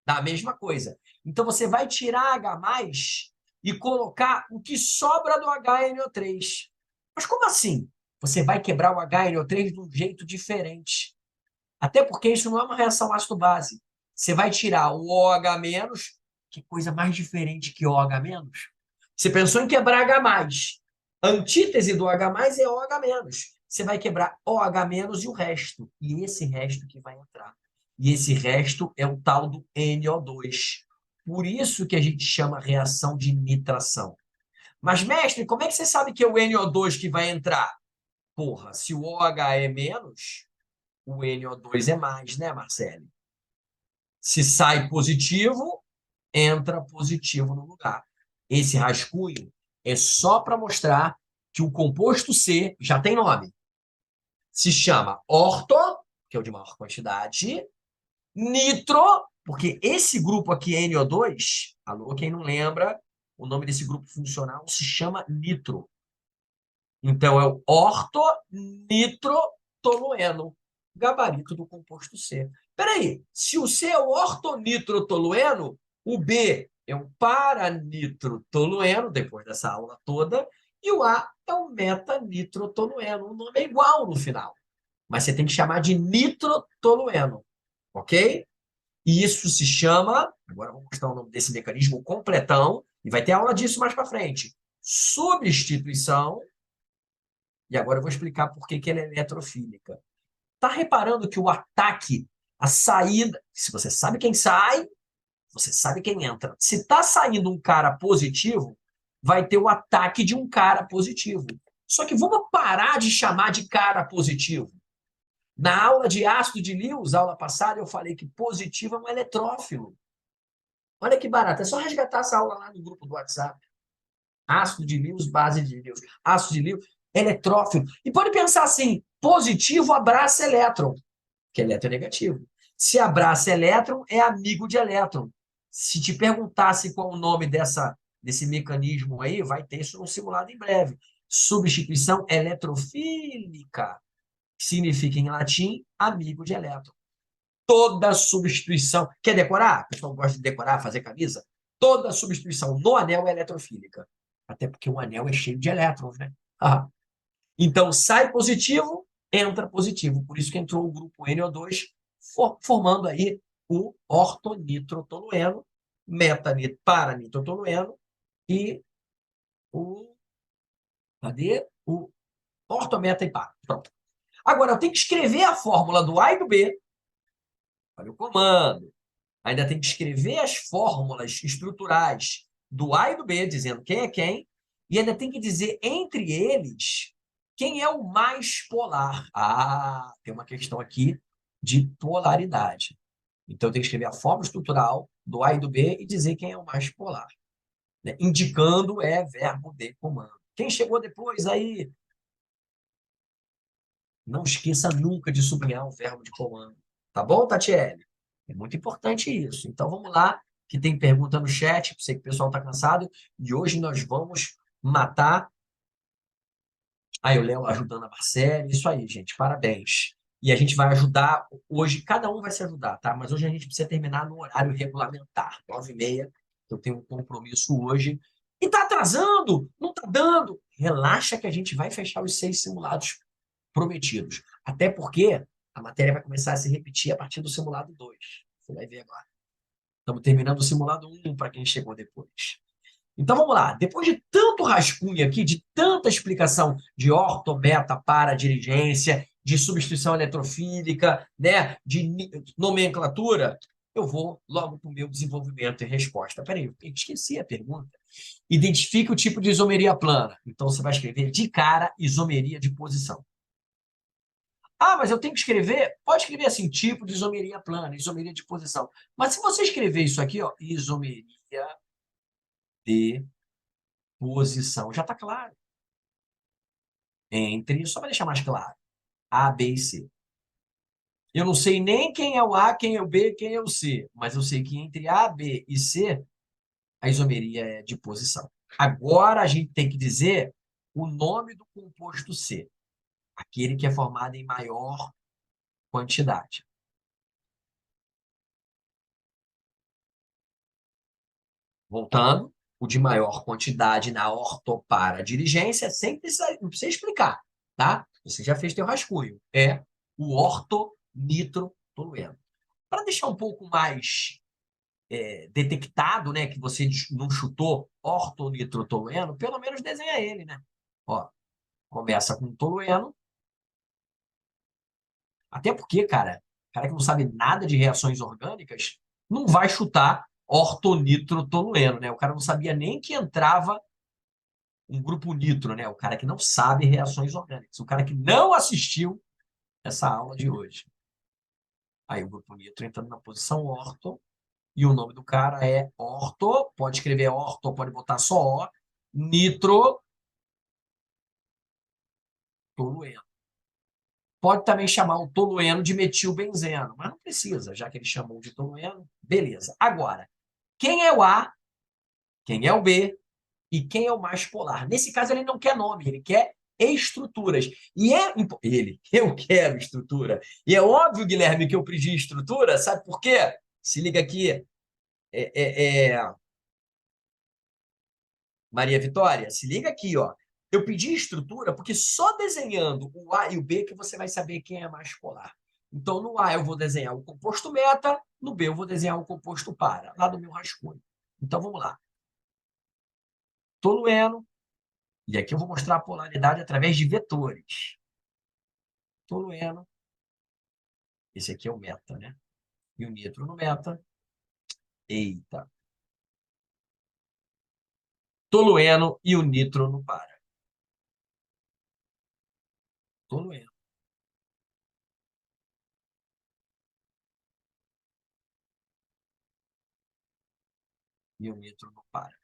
Dá a mesma coisa. Então, você vai tirar H+ e colocar o que sobra do HNO3. Mas como assim? Você vai quebrar o HNO3 de um jeito diferente. Até porque isso não é uma reação ácido-base. Você vai tirar o OH-, que coisa mais diferente que OH-. Você pensou em quebrar H+. A antítese do H+ é OH-. Você vai quebrar OH- e o resto. E esse resto que vai entrar. E esse resto é o tal do NO2. Por isso que a gente chama reação de nitração. Mas, mestre, como é que você sabe que é o NO2 que vai entrar? Porra, se o OH é menos, o NO2 é mais, né, Marcelo? Se sai positivo, entra positivo no lugar. Esse rascunho é só para mostrar que o composto C já tem nome. Se chama orto, que é o de maior quantidade, nitro, porque esse grupo aqui, NO2, alô, quem não lembra, o nome desse grupo funcional se chama nitro. Então, é o ortonitrotolueno, gabarito do composto C. Peraí, se o C é o ortonitrotolueno, o B é o paranitrotolueno, depois dessa aula toda, e o A é o metanitrotolueno. O nome é igual no final, mas você tem que chamar de nitrotolueno, ok? E isso se chama, agora vou mostrar o nome desse mecanismo completão, e vai ter aula disso mais para frente, substituição, e agora eu vou explicar por que ela é eletrofílica. Tá reparando que o ataque, a saída, se você sabe quem sai, você sabe quem entra. Se está saindo um cara positivo, vai ter o ataque de um cara positivo. Só que vamos parar de chamar de cara positivo. Na aula de ácido de Lewis, aula passada, eu falei que positivo é um eletrófilo. Olha que barato, é só resgatar essa aula lá no grupo do WhatsApp. Ácido de Lewis, base de Lewis. Ácido de Lewis, eletrófilo. E pode pensar assim, positivo abraça elétron, que é eletronegativo. Se abraça elétron, é amigo de elétron. Se te perguntasse qual o nome desse mecanismo aí, vai ter isso no simulado em breve. Substituição eletrofílica, que significa em latim amigo de elétron. Toda substituição. Quer decorar? O pessoal gosta de decorar, fazer camisa? Toda substituição no anel é eletrofílica. Até porque o anel é cheio de elétrons, né? Ah. Então, sai positivo, entra positivo. Por isso que entrou o grupo NO2, formando aí o ortonitrotolueno, paranitrotolueno e o... Cadê? O ortometa e para. Pronto. Agora, eu tenho que escrever a fórmula do A e do B. Olha o comando. Ainda tem que escrever as fórmulas estruturais do A e do B, dizendo quem é quem, e ainda tem que dizer entre eles quem é o mais polar. Ah, tem uma questão aqui de polaridade. Então, eu tenho que escrever a fórmula estrutural do A e do B e dizer quem é o mais polar. Né? Indicando é verbo de comando. Quem chegou depois aí, não esqueça nunca de sublinhar o verbo de comando. Tá bom, Tatiele? É muito importante isso. Então, vamos lá, que tem pergunta no chat, sei que o pessoal está cansado, e hoje nós vamos matar. Aí o Léo ajudando a Marcele, isso aí, gente, parabéns. E a gente vai ajudar hoje, cada um vai se ajudar, tá? Mas hoje a gente precisa terminar no horário regulamentar, 9h30. Eu tenho um compromisso hoje. E tá atrasando, não tá dando. Relaxa que a gente vai fechar os 6 simulados prometidos. Até porque a matéria vai começar a se repetir a partir do simulado 2. Você vai ver agora. Estamos terminando o simulado 1 para quem chegou depois. Então vamos lá. Depois de tanto rascunho aqui, de tanta explicação de orto, meta, para, dirigência, de substituição eletrofílica, né, de nomenclatura, eu vou logo para o meu desenvolvimento e resposta. Peraí, eu esqueci a pergunta. Identifique o tipo de isomeria plana. Então você vai escrever de cara isomeria de posição. Ah, mas eu tenho que escrever? Pode escrever assim, tipo de isomeria plana, isomeria de posição. Mas se você escrever isso aqui, ó, isomeria de posição, já está claro. Entre, só para deixar mais claro, A, B e C. Eu não sei nem quem é o A, quem é o B, quem é o C, mas eu sei que entre A, B e C, a isomeria é de posição. Agora a gente tem que dizer o nome do composto C, aquele que é formado em maior quantidade. Voltando, o de maior quantidade na ortopara-dirigência, não precisa explicar, tá? Você já fez teu rascunho. É o ortonitrotolueno. Para deixar um pouco mais detectado, né, que você não chutou ortonitrotolueno, pelo menos desenha ele, né? Ó, começa com tolueno. Até porque, cara que não sabe nada de reações orgânicas, não vai chutar ortonitrotolueno, né? O cara não sabia nem que entrava um grupo nitro, né? O cara que não sabe reações orgânicas, o cara que não assistiu essa aula de hoje. Aí o grupo nitro entrando na posição orto, e o nome do cara é orto, pode escrever orto, pode botar só O, nitrotolueno. Pode também chamar o tolueno de metilbenzeno, mas não precisa, já que ele chamou de tolueno, beleza. Agora, quem é o A, quem é o B e quem é o mais polar? Nesse caso, ele não quer nome, ele quer estruturas. Eu quero estrutura. E é óbvio, Guilherme, que eu pedi estrutura, sabe por quê? Se liga aqui, Maria Vitória, se liga aqui, ó. Eu pedi estrutura porque só desenhando o A e o B que você vai saber quem é mais polar. Então, no A eu vou desenhar o composto meta, no B eu vou desenhar o composto para, lá do meu rascunho. Então, vamos lá. Tolueno, e aqui eu vou mostrar a polaridade através de vetores. Tolueno, esse aqui é o meta, né? E o nitro no meta. Eita. Tolueno e o nitro no para. Tolueno. E o nitro no para.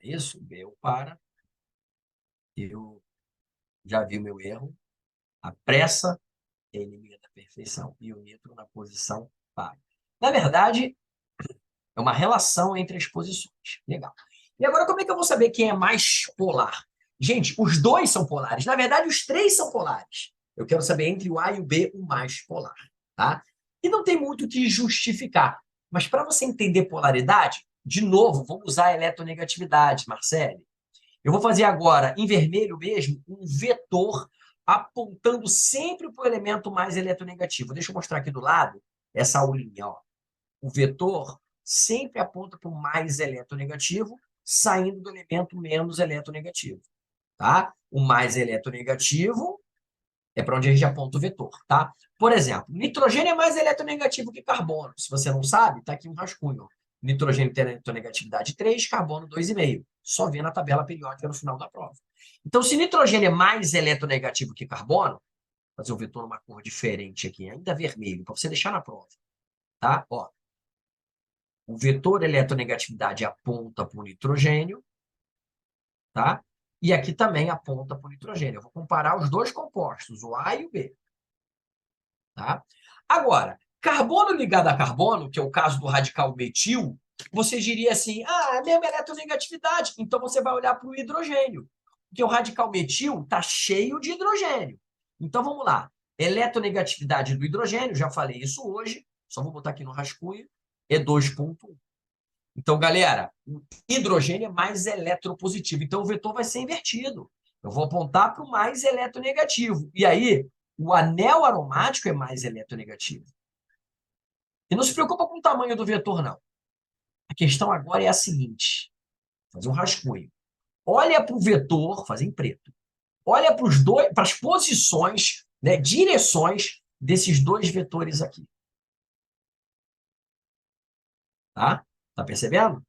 Isso, B é o para. Eu já vi o meu erro. A pressa é inimiga da perfeição. E o nitro na posição para. Na verdade, é uma relação entre as posições. Legal. E agora, como é que eu vou saber quem é mais polar? Gente, os dois são polares. Na verdade, os três são polares. Eu quero saber entre o A e o B o mais polar. Tá? E não tem muito o que justificar. Mas para você entender polaridade, de novo, vamos usar a eletronegatividade, Marcele. Eu vou fazer agora, em vermelho mesmo, um vetor apontando sempre para o elemento mais eletronegativo. Deixa eu mostrar aqui do lado essa aulinha. Ó. O vetor sempre aponta para o mais eletronegativo, saindo do elemento menos eletronegativo. Tá? O mais eletronegativo é para onde a gente aponta o vetor. Tá? Por exemplo, nitrogênio é mais eletronegativo que carbono. Se você não sabe, está aqui um rascunho. Nitrogênio tem eletronegatividade 3, carbono 2,5. Só vê na tabela periódica no final da prova. Então, se nitrogênio é mais eletronegativo que carbono, vou fazer o vetor numa cor diferente aqui, ainda vermelho, para você deixar na prova. Tá? Ó, o vetor eletronegatividade aponta para o nitrogênio, tá? E aqui também aponta para o nitrogênio. Eu vou comparar os dois compostos, o A e o B. Tá? Agora, carbono ligado a carbono, que é o caso do radical metil, você diria assim, é a mesma eletronegatividade. Então, você vai olhar para o hidrogênio. Porque o radical metil está cheio de hidrogênio. Então, vamos lá. Eletronegatividade do hidrogênio, já falei isso hoje, só vou botar aqui no rascunho, é 2,1. Então, galera, o hidrogênio é mais eletropositivo. Então, o vetor vai ser invertido. Eu vou apontar para o mais eletronegativo. E aí, o anel aromático é mais eletronegativo. E não se preocupa com o tamanho do vetor, não. A questão agora é a seguinte. Vou fazer um rascunho. Olha para o vetor, fazer em preto. Olha para as posições, né, direções desses dois vetores aqui. Tá? Tá percebendo?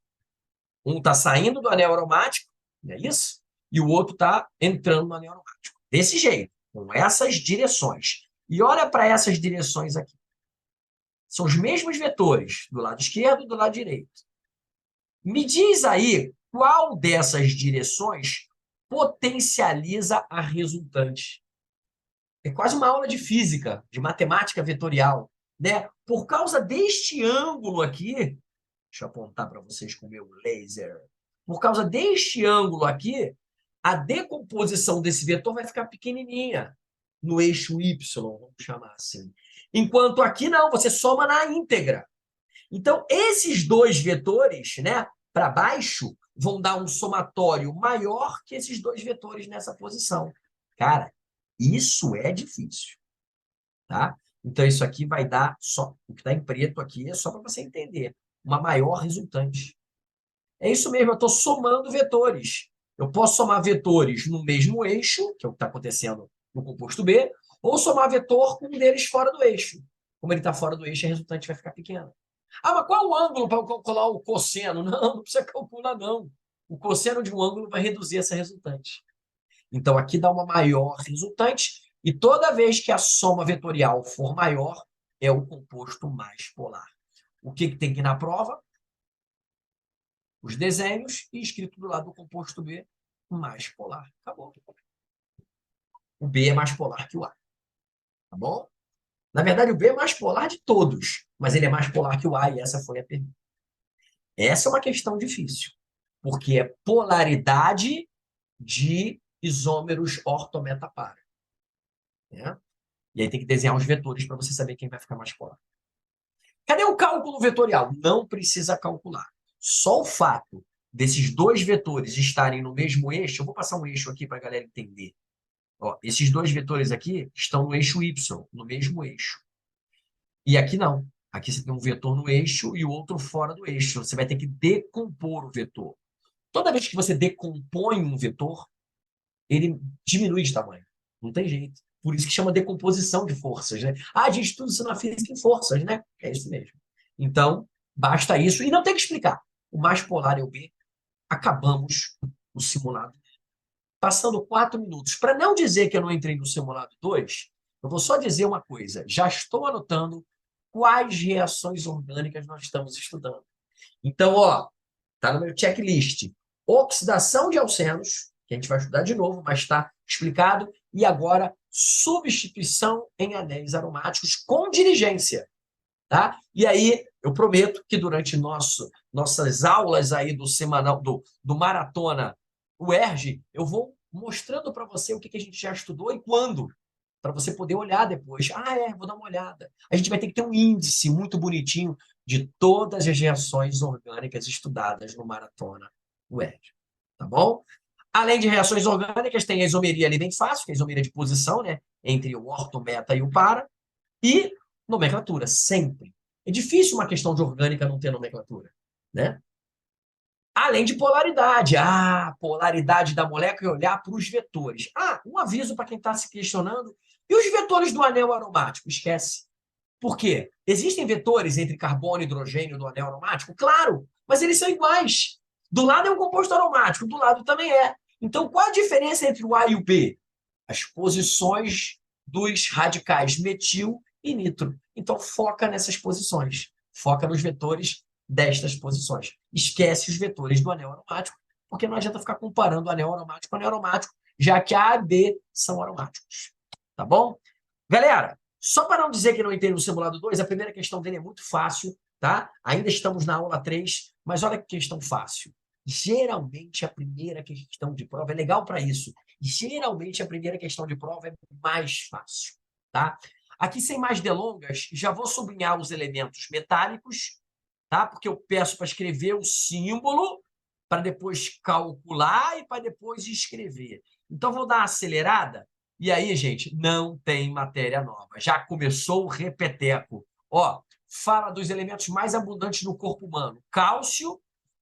Um está saindo do anel aromático, não é isso? E o outro está entrando no anel aromático. Desse jeito, com essas direções. E olha para essas direções aqui. São os mesmos vetores, do lado esquerdo e do lado direito. Me diz aí qual dessas direções potencializa a resultante. É quase uma aula de física, de matemática vetorial. Né? Por causa deste ângulo aqui, deixa eu apontar para vocês com o meu laser. Por causa deste ângulo aqui, a decomposição desse vetor vai ficar pequenininha no eixo Y, vamos chamar assim. Enquanto aqui não, você soma na íntegra. Então, esses dois vetores, né, para baixo, vão dar um somatório maior que esses dois vetores nessa posição. Cara, isso é difícil. Tá? Então, isso aqui vai dar só. O que está em preto aqui é só para você entender. Uma maior resultante. É isso mesmo, eu estou somando vetores. Eu posso somar vetores no mesmo eixo, que é o que está acontecendo no composto B, ou somar vetor com um deles fora do eixo. Como ele está fora do eixo, a resultante vai ficar pequena. Mas qual é o ângulo para calcular o cosseno? Não precisa calcular, não. O cosseno de um ângulo vai reduzir essa resultante. Então, aqui dá uma maior resultante, e toda vez que a soma vetorial for maior, é o composto mais polar. O que tem que ir na prova? Os desenhos e escrito do lado do composto B, mais polar. Acabou. O B é mais polar que o A. Tá bom? Na verdade, o B é mais polar de todos, mas ele é mais polar que o A, e essa foi a pergunta. Essa é uma questão difícil, porque é polaridade de isômeros ortometapara, né? E aí tem que desenhar os vetores para você saber quem vai ficar mais polar. Cadê o cálculo vetorial? Não precisa calcular. Só o fato desses dois vetores estarem no mesmo eixo, eu vou passar um eixo aqui para a galera entender. Ó, esses dois vetores aqui estão no eixo Y, no mesmo eixo. E aqui não. Aqui você tem um vetor no eixo e o outro fora do eixo. Você vai ter que decompor o vetor. Toda vez que você decompõe um vetor, ele diminui de tamanho. Não tem jeito. Por isso que chama decomposição de forças, né? Ah, a gente estuda isso na física em forças, né? É isso mesmo. Então, basta isso. E não tem que explicar. O mais polar é o B. Acabamos o simulado. Passando 4 minutos. Para não dizer que eu não entrei no simulado 2, eu vou só dizer uma coisa. Já estou anotando quais reações orgânicas nós estamos estudando. Então, ó, tá no meu checklist. Oxidação de alcenos, que a gente vai estudar de novo, mas está explicado. E agora, substituição em anéis aromáticos com diligência. Tá? E aí, eu prometo que durante nossas aulas aí do semanal, do Maratona UERJ, eu vou mostrando para você o que a gente já estudou e quando, para você poder olhar depois. Ah, vou dar uma olhada. A gente vai ter que ter um índice muito bonitinho de todas as reações orgânicas estudadas no Maratona UERJ. Tá bom? Além de reações orgânicas, tem a isomeria ali bem fácil, que é a isomeria de posição, né? Entre o orto, meta e o para. E nomenclatura, sempre. É difícil uma questão de orgânica não ter nomenclatura, né? Além de polaridade. Polaridade da molécula e olhar para os vetores. Um aviso para quem está se questionando. E os vetores do anel aromático? Esquece. Por quê? Existem vetores entre carbono e hidrogênio do anel aromático? Claro, mas eles são iguais. Do lado é um composto aromático, do lado também é. Então, qual a diferença entre o A e o B? As posições dos radicais metil e nitro. Então, foca nessas posições. Foca nos vetores destas posições. Esquece os vetores do anel aromático, porque não adianta ficar comparando anel aromático com anel aromático, já que A e B são aromáticos. Tá bom? Galera, só para não dizer que não entende o simulado 2, a primeira questão dele é muito fácil, tá? Ainda estamos na aula 3, mas olha que questão fácil. Geralmente a primeira questão de prova é legal para isso. Geralmente a primeira questão de prova é mais fácil, tá? Aqui, sem mais delongas, já vou sublinhar os elementos metálicos, tá? Porque eu peço para escrever o símbolo, para depois calcular e para depois escrever. Então, vou dar uma acelerada. E aí, gente, não tem matéria nova. Já começou o repeteco. Ó, fala dos elementos mais abundantes no corpo humano. Cálcio,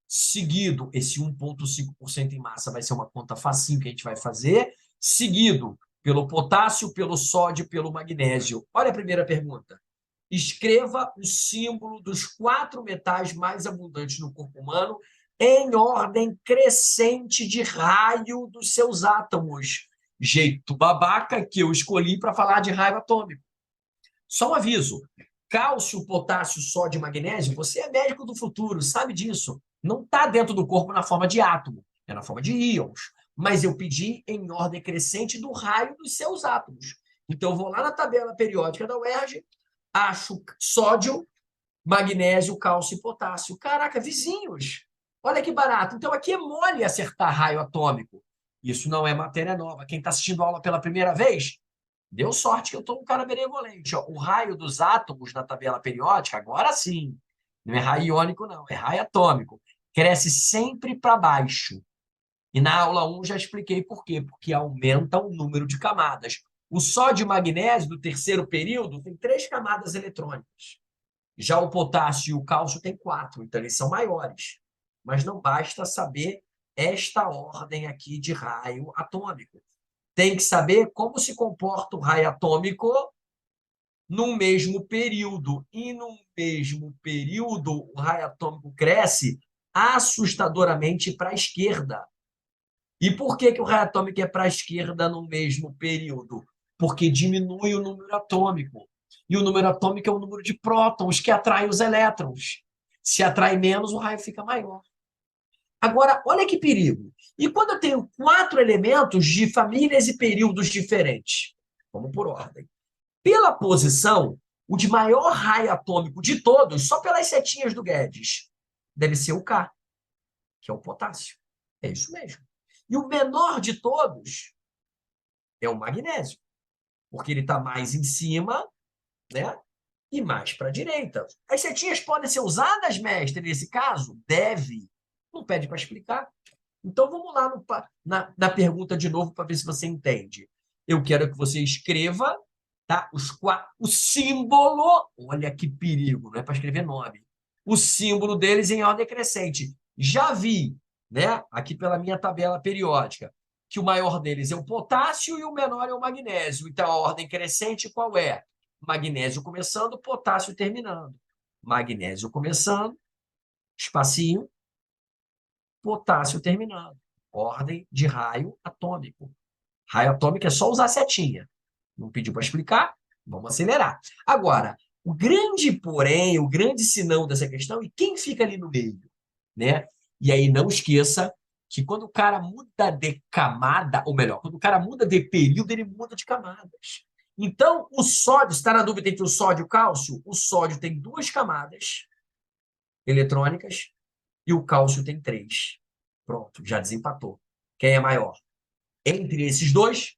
seguido, esse 1,5% em massa vai ser uma conta facinho que a gente vai fazer, seguido pelo potássio, pelo sódio, pelo magnésio. Olha a primeira pergunta. Escreva o símbolo dos 4 metais mais abundantes no corpo humano em ordem crescente de raio dos seus átomos. Jeito babaca que eu escolhi para falar de raio atômico. Só um aviso. Cálcio, potássio, sódio e magnésio, você é médico do futuro, sabe disso. Não está dentro do corpo na forma de átomo, é na forma de íons. Mas eu pedi em ordem crescente do raio dos seus átomos. Então, eu vou lá na tabela periódica da UERJ, acho sódio, magnésio, cálcio e potássio. Caraca, vizinhos! Olha que barato. Então, aqui é mole acertar raio atômico. Isso não é matéria nova. Quem está assistindo a aula pela primeira vez, deu sorte que eu estou um cara benevolente. Ó. O raio dos átomos na tabela periódica, agora sim. Não é raio iônico, não. É raio atômico. Cresce sempre para baixo. E na aula 1 já expliquei por quê. Porque aumenta o número de camadas. O sódio e magnésio do terceiro período tem 3 camadas eletrônicas. Já o potássio e o cálcio têm 4, então eles são maiores. Mas não basta saber esta ordem aqui de raio atômico. Tem que saber como se comporta o raio atômico num mesmo período. E num mesmo período, o raio atômico cresce assustadoramente para a esquerda. E por que o raio atômico é para a esquerda no mesmo período? Porque diminui o número atômico. E o número atômico é o número de prótons que atraem os elétrons. Se atrai menos, o raio fica maior. Agora, olha que perigo. E quando eu tenho 4 elementos de famílias e períodos diferentes? Vamos por ordem. Pela posição, o de maior raio atômico de todos, só pelas setinhas do Guedes, deve ser o K, que é o potássio. É isso mesmo. E o menor de todos é o magnésio, porque ele está mais em cima, né? E mais para a direita. As setinhas podem ser usadas, mestre, nesse caso? Deve. Não pede para explicar. Então, vamos lá na pergunta de novo para ver se você entende. Eu quero que você escreva, tá? O símbolo, olha que perigo, não é para escrever nome. O símbolo deles em ordem crescente. Já vi, né? Aqui pela minha tabela periódica, que o maior deles é o potássio e o menor é o magnésio. Então, a ordem crescente qual é? Magnésio começando, potássio terminando. Magnésio começando, espacinho, potássio terminando. Ordem de raio atômico. Raio atômico é só usar a setinha. Não pediu para explicar? Vamos acelerar. Agora, o grande porém, o grande sinão dessa questão é quem fica ali no meio, né? E aí não esqueça que quando o cara muda de camada, ou melhor, quando o cara muda de período, ele muda de camadas. Então, o sódio, está na dúvida entre o sódio e o cálcio? O sódio tem 2 camadas eletrônicas e o cálcio tem 3. Pronto, já desempatou. Quem é maior? Entre esses dois,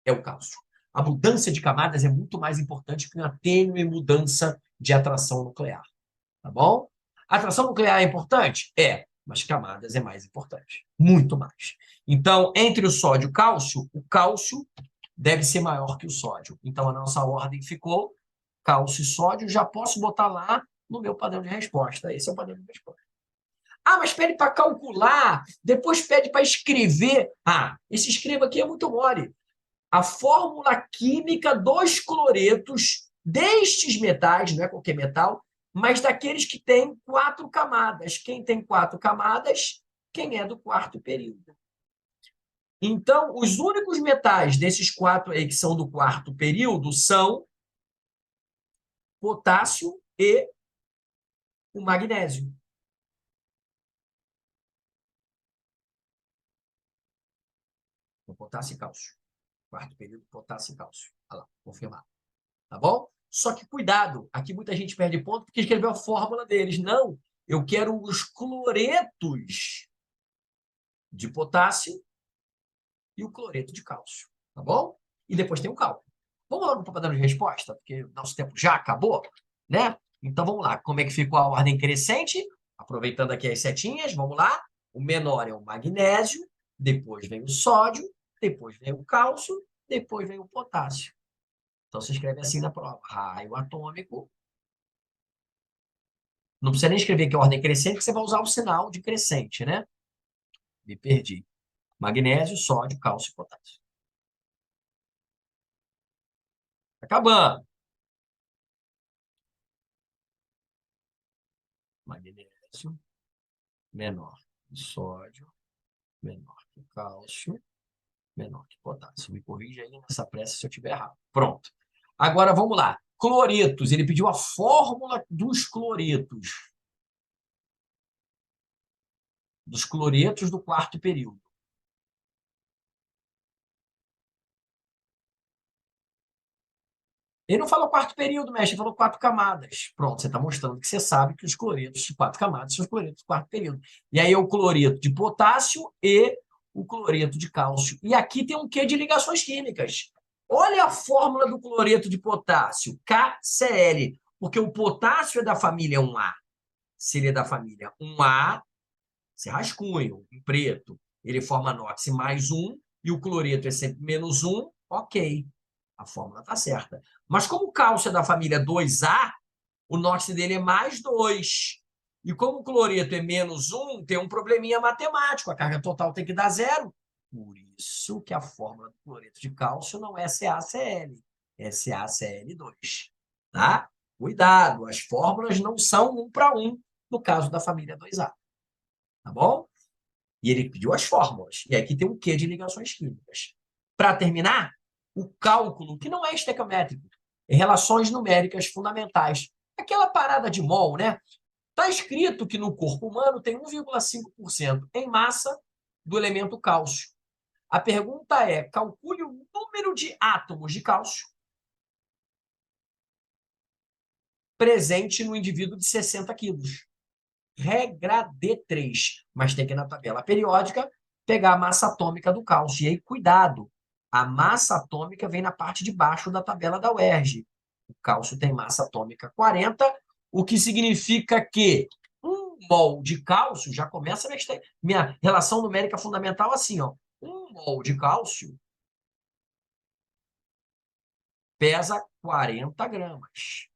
é o cálcio. A mudança de camadas é muito mais importante que uma tênue mudança de atração nuclear. Tá bom? A atração nuclear é importante? É, mas camadas é mais importante. Muito mais. Então, entre o sódio e o cálcio deve ser maior que o sódio. Então, a nossa ordem ficou cálcio e sódio. Já posso botar lá no meu padrão de resposta. Esse é o padrão de resposta. Ah, mas pede para calcular, depois pede para escrever. Ah, esse escreva aqui é muito mole. A fórmula química dos cloretos destes metais, não é qualquer metal, mas daqueles que têm 4 camadas. Quem tem 4 camadas? Quem é do quarto período. Então, os únicos metais desses 4 aí que são do quarto período são potássio e o magnésio. O potássio e cálcio. Quarto período, potássio e cálcio. Olha lá, confirmado. Tá bom? Só que cuidado, aqui muita gente perde ponto porque escreveu a fórmula deles. Não, eu quero os cloretos de potássio e o cloreto de cálcio, tá bom? E depois tem o cálculo. Vamos logo para o padrão de resposta, porque nosso tempo já acabou, né? Então vamos lá, como é que ficou a ordem crescente? Aproveitando aqui as setinhas, vamos lá. O menor é o magnésio, depois vem o sódio, depois vem o cálcio, depois vem o potássio. Então, você escreve assim na prova. Raio atômico. Não precisa nem escrever que é ordem crescente, que você vai usar o sinal de crescente, né? Me perdi. Magnésio, sódio, cálcio e potássio. Acabando. Magnésio, menor que sódio, menor que cálcio, menor que potássio. Me corrija aí nessa pressa se eu estiver errado. Pronto. Agora, vamos lá. Cloretos. Ele pediu a fórmula dos cloretos. Dos cloretos do quarto período. Ele não falou quarto período, mestre, ele falou 4 camadas. Pronto, você está mostrando que você sabe que os cloretos de 4 camadas são os cloretos do quarto período. E aí é o cloreto de potássio e o cloreto de cálcio. E aqui tem um quê de ligações químicas. Olha a fórmula do cloreto de potássio, KCl, porque o potássio é da família 1A. Se ele é da família 1A, se rascunho, em preto, ele forma NOx mais 1, e o cloreto é sempre menos 1, ok. A fórmula está certa. Mas como o cálcio é da família 2A, o NOx dele é mais 2. E como o cloreto é menos 1, tem um probleminha matemático. A carga total tem que dar 0. Por isso que a fórmula do cloreto de cálcio não é CaCl, é CaCl2. Tá? Cuidado, as fórmulas não são 1 para 1 no caso da família 2A. Tá bom? E ele pediu as fórmulas. E aqui tem um quê de ligações químicas. Para terminar, o cálculo, que não é estequiométrico, é relações numéricas fundamentais. Aquela parada de mol, né? Está escrito que no corpo humano tem 1,5% em massa do elemento cálcio. A pergunta é, calcule o número de átomos de cálcio presente no indivíduo de 60 quilos. Regra D3, mas tem que ir na tabela periódica pegar a massa atômica do cálcio. E aí, cuidado, a massa atômica vem na parte de baixo da tabela da UERJ. O cálcio tem massa atômica 40, o que significa que 1 mol de cálcio, já começa a minha relação numérica fundamental assim, ó. 1 mol de cálcio pesa 40 gramas,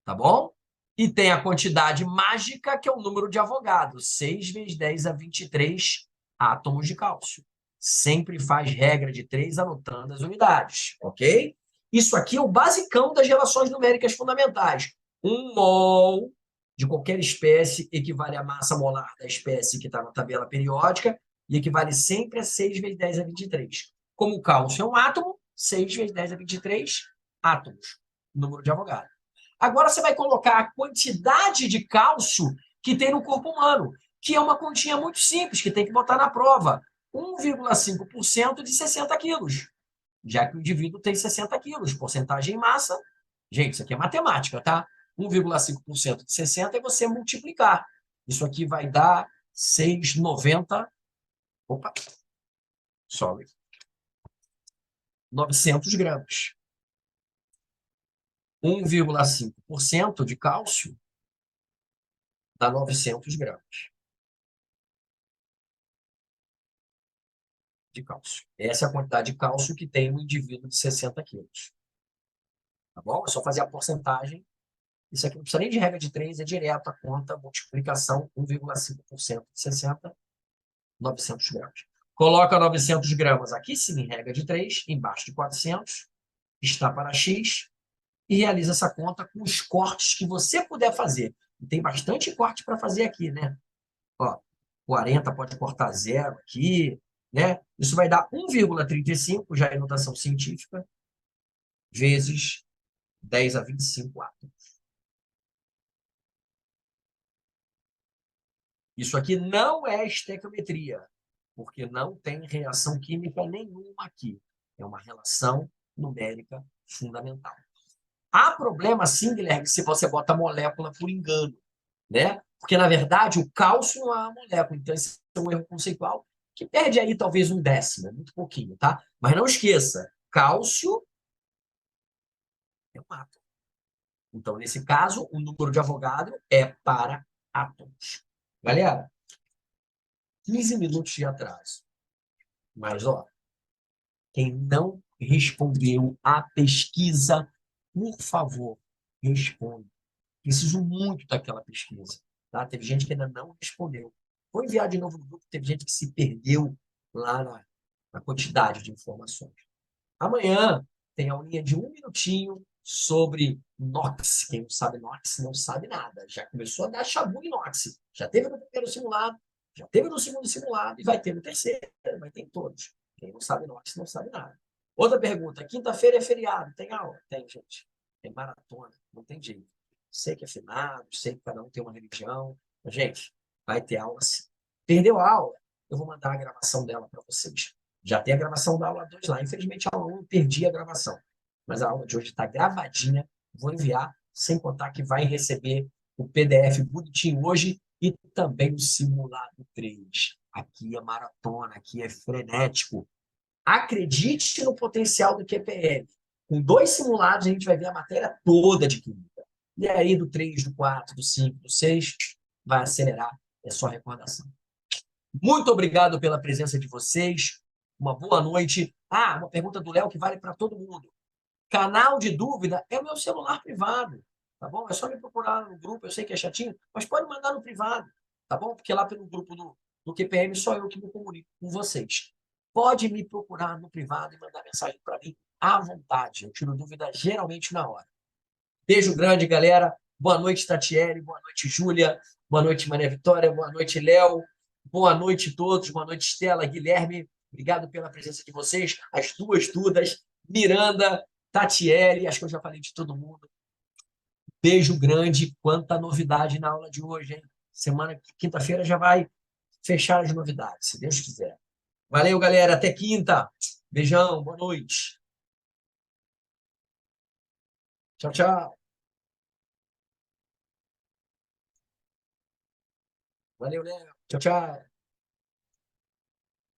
tá bom? E tem a quantidade mágica, que é o número de Avogadro, 6 vezes 10 a 23 átomos de cálcio. Sempre faz regra de 3 anotando as unidades, ok? Isso aqui é o basicão das relações numéricas fundamentais. 1 mol de qualquer espécie equivale à massa molar da espécie que está na tabela periódica e equivale sempre a 6 vezes 10 a 23. Como o cálcio é um átomo, 6 vezes 10 a 23 átomos, número de Avogadro. Agora você vai colocar a quantidade de cálcio que tem no corpo humano, que é uma continha muito simples, que tem que botar na prova. 1,5% de 60 quilos, já que o indivíduo tem 60 quilos, porcentagem em massa. Gente, isso aqui é matemática, tá? 1,5% de 60 é você multiplicar. Isso aqui vai dar 6,90. Opa, sorry. 900 gramas. 1,5% de cálcio dá 900 gramas de cálcio. Essa é a quantidade de cálcio que tem um indivíduo de 60 quilos. Tá bom? É só fazer a porcentagem. Isso aqui não precisa nem de regra de 3, é direto a conta, multiplicação, 1,5% de 60, 900 gramas. Coloca 900 gramas aqui, sim, em regra de 3, embaixo de 400, está para X, e realiza essa conta com os cortes que você puder fazer. E tem bastante corte para fazer aqui, né? Ó, 40 pode cortar zero aqui, né? Isso vai dar 1,35, já é notação científica, vezes 10 a 25 átomos. Isso aqui não é estequiometria, porque não tem reação química nenhuma aqui. É uma relação numérica fundamental. Há problema, sim, Guilherme, se você bota molécula por engano, né? Porque, na verdade, o cálcio não é uma molécula. Então, esse é um erro conceitual que perde aí talvez 1/10, muito pouquinho, tá? Mas não esqueça, cálcio é um átomo. Então, nesse caso, o número de Avogadro é para átomos. Galera, 15 minutos de atraso. Mas, ó, quem não respondeu a pesquisa, por favor, responda. Preciso muito daquela pesquisa. Tá? Teve gente que ainda não respondeu. Vou enviar de novo no grupo, teve gente que se perdeu lá na quantidade de informações. Amanhã tem a aulinha de 1 minutinho sobre NOx. Quem não sabe NOx não sabe nada. Já começou a dar chabu em NOx. Já teve no primeiro simulado, já teve no segundo simulado e vai ter no terceiro, vai ter em todos. Quem não sabe NOx não sabe nada. Outra pergunta: quinta-feira é feriado, tem aula? Tem, gente. Tem maratona, não tem jeito. Sei que é finado, sei que cada um tem uma religião. Mas, gente, vai ter aula sim. Perdeu a aula? Eu vou mandar a gravação dela para vocês. Já tem a gravação da aula 2 lá. Infelizmente, a aula 1 eu perdi a gravação. Mas a aula de hoje está gravadinha. Vou enviar, sem contar que vai receber o PDF bonitinho hoje e também o simulado 3. Aqui é maratona, aqui é frenético. Acredite no potencial do QPL. Com 2 simulados, a gente vai ver a matéria toda de química. E aí, do 3, do 4, do 5, do 6, vai acelerar. É só recordação. Muito obrigado pela presença de vocês. Uma boa noite. Ah, uma pergunta do Léo que vale para todo mundo. Canal de dúvida é o meu celular privado, tá bom? É só me procurar no grupo, eu sei que é chatinho, mas pode mandar no privado, tá bom? Porque lá pelo grupo do QPM só eu que me comunico com vocês. Pode me procurar no privado e mandar mensagem para mim à vontade. Eu tiro dúvida geralmente na hora. Beijo grande, galera. Boa noite, Tatiele. Boa noite, Júlia. Boa noite, Maria Vitória. Boa noite, Léo. Boa noite a todos. Boa noite, Estela, Guilherme. Obrigado pela presença de vocês. As duas Dudas, Miranda, Tatiele. Acho que eu já falei de todo mundo. Beijo grande. Quanta novidade na aula de hoje, hein? Semana, quinta-feira já vai fechar as novidades, se Deus quiser. Valeu, galera. Até quinta. Beijão. Boa noite. Tchau, tchau. Valeu, Léo. Tchau, tchau.